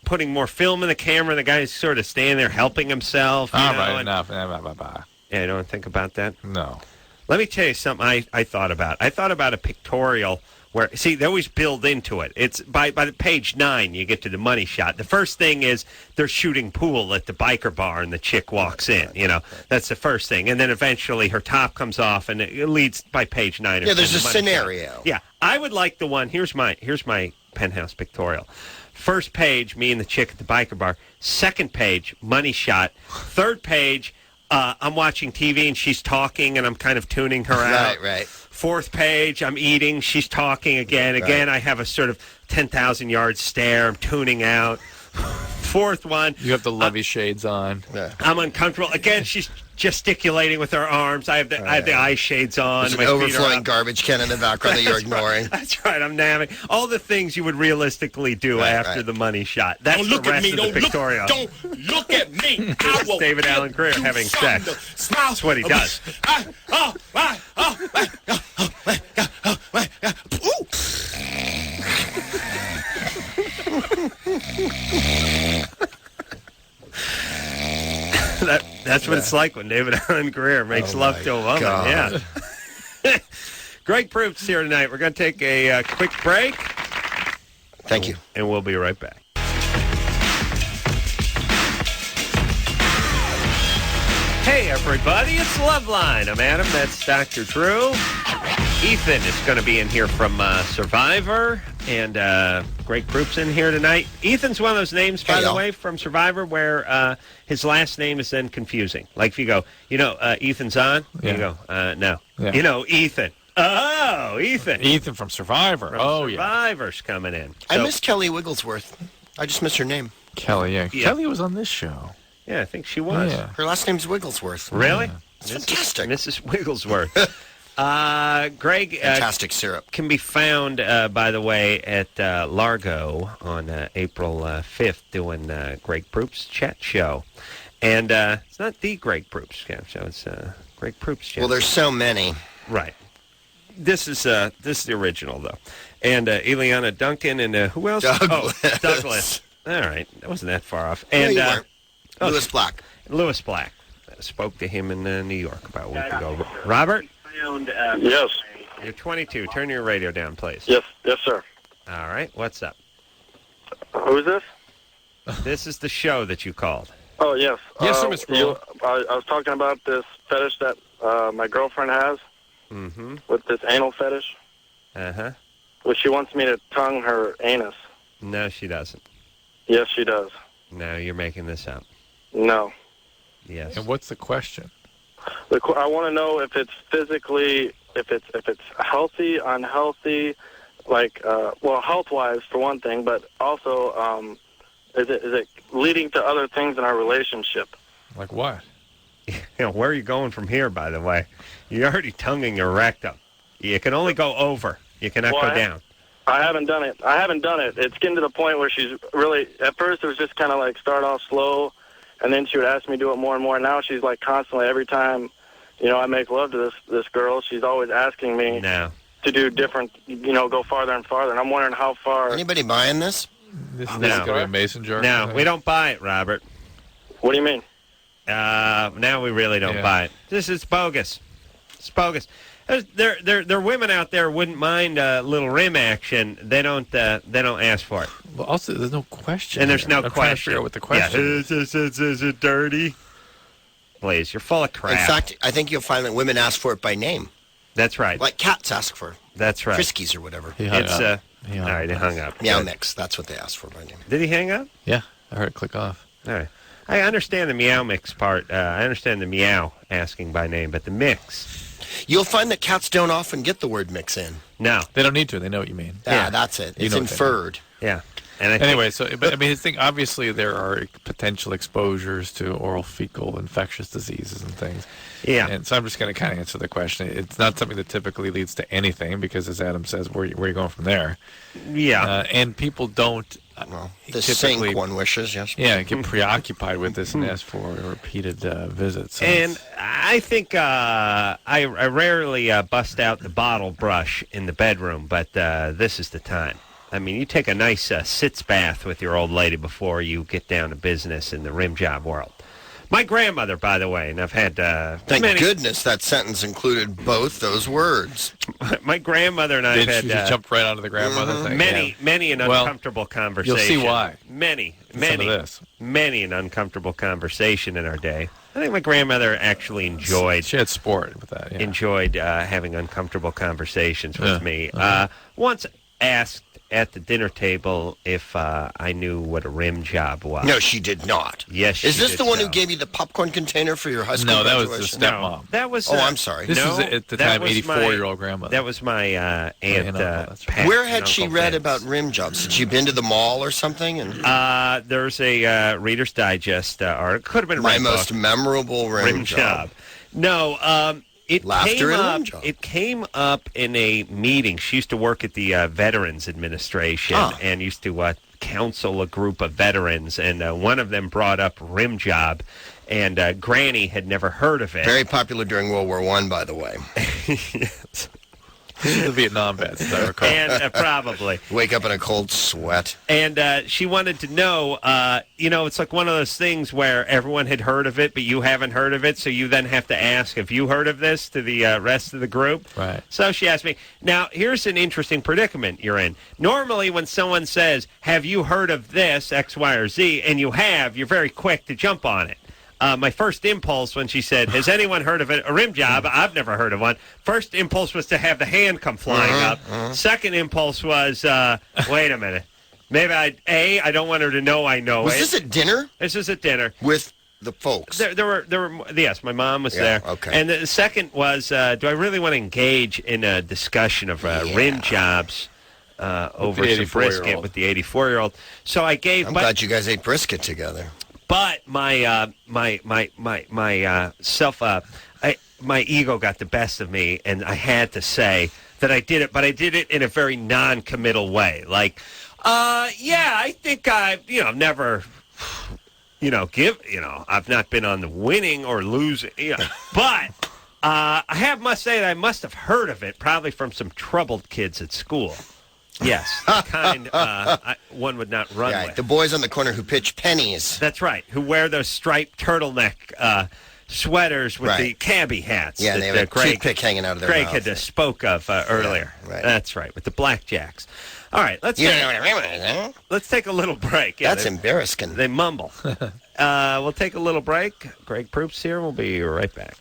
putting more film in the camera. The guy's sort of standing there helping himself. All right, enough. Yeah, you don't think about that? No. Let me tell you something I thought about. I thought about a pictorial where, see, they always build into it. It's by the page 9, you get to the money shot. The first thing is they're shooting pool at the biker bar and the chick walks in. That's the first thing. And then eventually her top comes off and it leads by page 9. Yeah, there's a scenario. Shot. Yeah, I would like the one. Here's my Penthouse pictorial. First page, me and the chick at the biker bar. Second page, money shot. Third page, I'm watching TV and she's talking and I'm kind of tuning her out. Right. Fourth page, I'm eating. She's talking again. Again, I have a sort of 10,000-yard stare. I'm tuning out. Fourth one. You have the Levy shades on. Yeah. I'm uncomfortable. Again, she's gesticulating with her arms. I have the eye shades on. There's my an feet are overflowing up. garbage can in the background that you're ignoring. That's right. I'm napping. All the things you would realistically do after the money shot. That's Don't look the at rest me. of the Don't pictorial. Don't look at me. I will David give Allen Greer you having something sex. to smile. That's what he does. That's what it's like when David Allen Greer makes love to a woman. God. Yeah. Greg Proops here tonight. We're going to take a quick break. Thank you. And we'll be right back. Hey, everybody. It's Loveline. I'm Adam. That's Dr. Drew. Ethan is going to be in here from Survivor, and Greg Proops in here tonight. Ethan's one of those names, by the way, from Survivor where his last name is then confusing. Like if you go, Ethan's on, you go, no. Yeah. Ethan. Oh, Ethan. Ethan from Survivor. Survivor's coming in. I miss Kelly Wigglesworth. I just missed her name. Kelly, yeah. Kelly was on this show. Yeah, I think she was. Yeah. Her last name's Wigglesworth. Really? Yeah. It's fantastic. Mrs. Wigglesworth. Greg fantastic syrup can be found, by the way, at Largo on April 5th doing Greg Proops Chat Show. And it's not the Greg Proops Chat Show. It's Greg Proops Chat Well, there's so many. Right. This is the original, though. And Ileana Duncan and who else? Douglas. Oh, Douglas. All right. That wasn't that far off. And you weren't. Lewis Black. Lewis Black. Spoke to him in New York about a week ago. Robert? Yes. You're 22. Turn your radio down, please. Yes, sir. All right. What's up? Who's this? This is the show that you called. Oh, yes. Yes, sir, Mr. Roll. I was talking about this fetish that my girlfriend has with this anal fetish. Uh-huh. Well, she wants me to tongue her anus. No, she doesn't. Yes, she does. No, you're making this up. No. Yes. And what's the question? I want to know if it's physically, if it's healthy, unhealthy, like health-wise for one thing, but also is it leading to other things in our relationship? Like what? Where are you going from here, by the way? You're already tonguing your rectum. You can only go over. You cannot go down. I haven't done it. It's getting to the point where she's really, at first it was just kind of like start off slow, and then she would ask me to do it more and more. Now she's like constantly, every time, I make love to this girl, she's always asking me to do different, go farther and farther. And I'm wondering how far. Anybody buying this? This is going to be a mason jar? No, we don't buy it, Robert. What do you mean? Now we really don't buy it. This is bogus. It's bogus. There are women out there who wouldn't mind a little rim action. They don't ask for it. Well, also, there's no question. And there's no I'm question. trying to figure out what the question is. Is it dirty? Please, you're full of crap. In fact, I think you'll find that women ask for it by name. That's right. Like cats ask for. That's right. Friskies or whatever. He hung up. All right, he hung up. Meow Mix. That's what they ask for by name. Did he hang up? Yeah, I heard it click off. All right. I understand the meow mix part. I understand the meow asking by name, but the mix. You'll find that cats don't often get the word mix in. No. They don't need to. They know what you mean. Yeah, that's it. It's inferred. Yeah. And anyway, his thing, obviously there are potential exposures to oral fecal infectious diseases and things. Yeah. And so I'm just going to kind of answer the question. It's not something that typically leads to anything because, as Adam says, where are you going from there? Yeah. And people don't the sink, one wishes, yes. Yeah, get preoccupied with this and ask for repeated visits. So and I think I rarely bust out the bottle brush in the bedroom, but this is the time. I mean, you take a nice sitz bath with your old lady before you get down to business in the rim job world. My grandmother, by the way, and I've had Thank goodness that sentence included both those words. My grandmother and I have had... Did she jump right onto the grandmother thing? Many an uncomfortable conversation. You'll see why. Many an uncomfortable conversation in our day. I think my grandmother actually enjoyed... She had sport with that, yeah. Enjoyed having uncomfortable conversations with me. Once asked at the dinner table if I knew what a rim job was. No, she did not. Yes, Is this did the one so. who gave you the popcorn container for your high school No, that graduation? was the stepmom. That was. Oh, I'm sorry. This is at the time 84-year-old grandmother. That was my aunt. Pat Where and had she Uncle read Vince. about rim jobs? Had she been to the mall or something? And There's a Reader's Digest article. Could have been a my Red most book. memorable rim job. No, it Laughter came and up. rim job. It came up in a meeting. She used to work at the Veterans Administration and used to counsel a group of veterans. And one of them brought up rim job, and Granny had never heard of it. Very popular during World War I, by the way. Yes. The Vietnam vets, as I recall. And probably. Wake up in a cold sweat. And she wanted to know, it's like one of those things where everyone had heard of it, but you haven't heard of it, so you then have to ask, have you heard of this to the rest of the group? Right. So she asked me. Now, here's an interesting predicament you're in. Normally, when someone says, have you heard of this, X, Y, or Z, and you have, you're very quick to jump on it. My first impulse when she said, has anyone heard of a rim job? I've never heard of one. First impulse was to have the hand come flying up. Second impulse was, wait a minute. Maybe I don't want her to know I know Was it. this at dinner? This is at dinner. With the folks? There were, yes, my mom was there. Okay. And the second was, do I really want to engage in a discussion of rim jobs over some brisket with the 84-year-old? So I gave... I'm glad you guys ate brisket together. But my ego got the best of me, and I had to say that I did it, but I did it in a very non-committal way. Like, I think I've never, I've not been on the winning or losing, but I must say that I must have heard of it, probably from some troubled kids at school. Yes, the kind one would not run with. The boys on the corner who pitch pennies. That's right, who wear those striped turtleneck sweaters with the cabbie hats. Yeah, that, they have a toothpick hanging out of their Greg mouth. had spoke of earlier. Yeah, right. That's right, with the blackjacks. All right, let's take a little break. Yeah, That's embarrassing. They mumble. We'll take a little break. Greg Proops here. We'll be right back.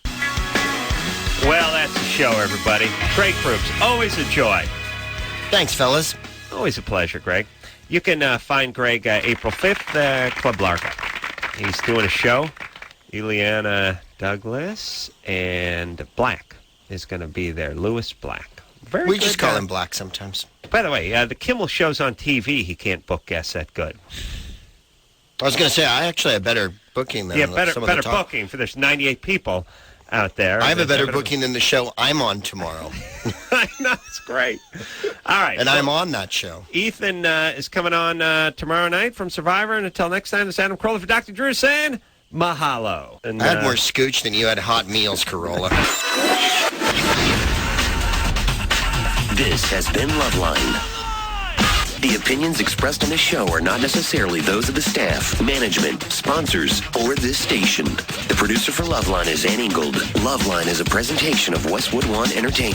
Well, that's the show, everybody. Greg Proops, always a joy. Thanks, fellas. Always a pleasure, Greg. You can find Greg April 5th, Club Largo. He's doing a show. Ileana Douglas and Black is going to be there. Lewis Black. We just call him Black sometimes. By the way, the Kimmel show's on TV. He can't book guests that good. I was going to say, I actually have better booking than better some of the top. booking. For there's 98 people out there. I have a better booking than the show I'm on tomorrow. I know, it's great. All right. And I'm on that show. Ethan is coming on tomorrow night from Survivor. And until next time, this is Adam Carolla for Dr. Drew saying mahalo. And, I had more scooch than you had hot meals, Carolla. This has been Loveline. The opinions expressed on this show are not necessarily those of the staff, management, sponsors, or this station. The producer for Loveline is Ann Ingold. Loveline is a presentation of Westwood One Entertainment.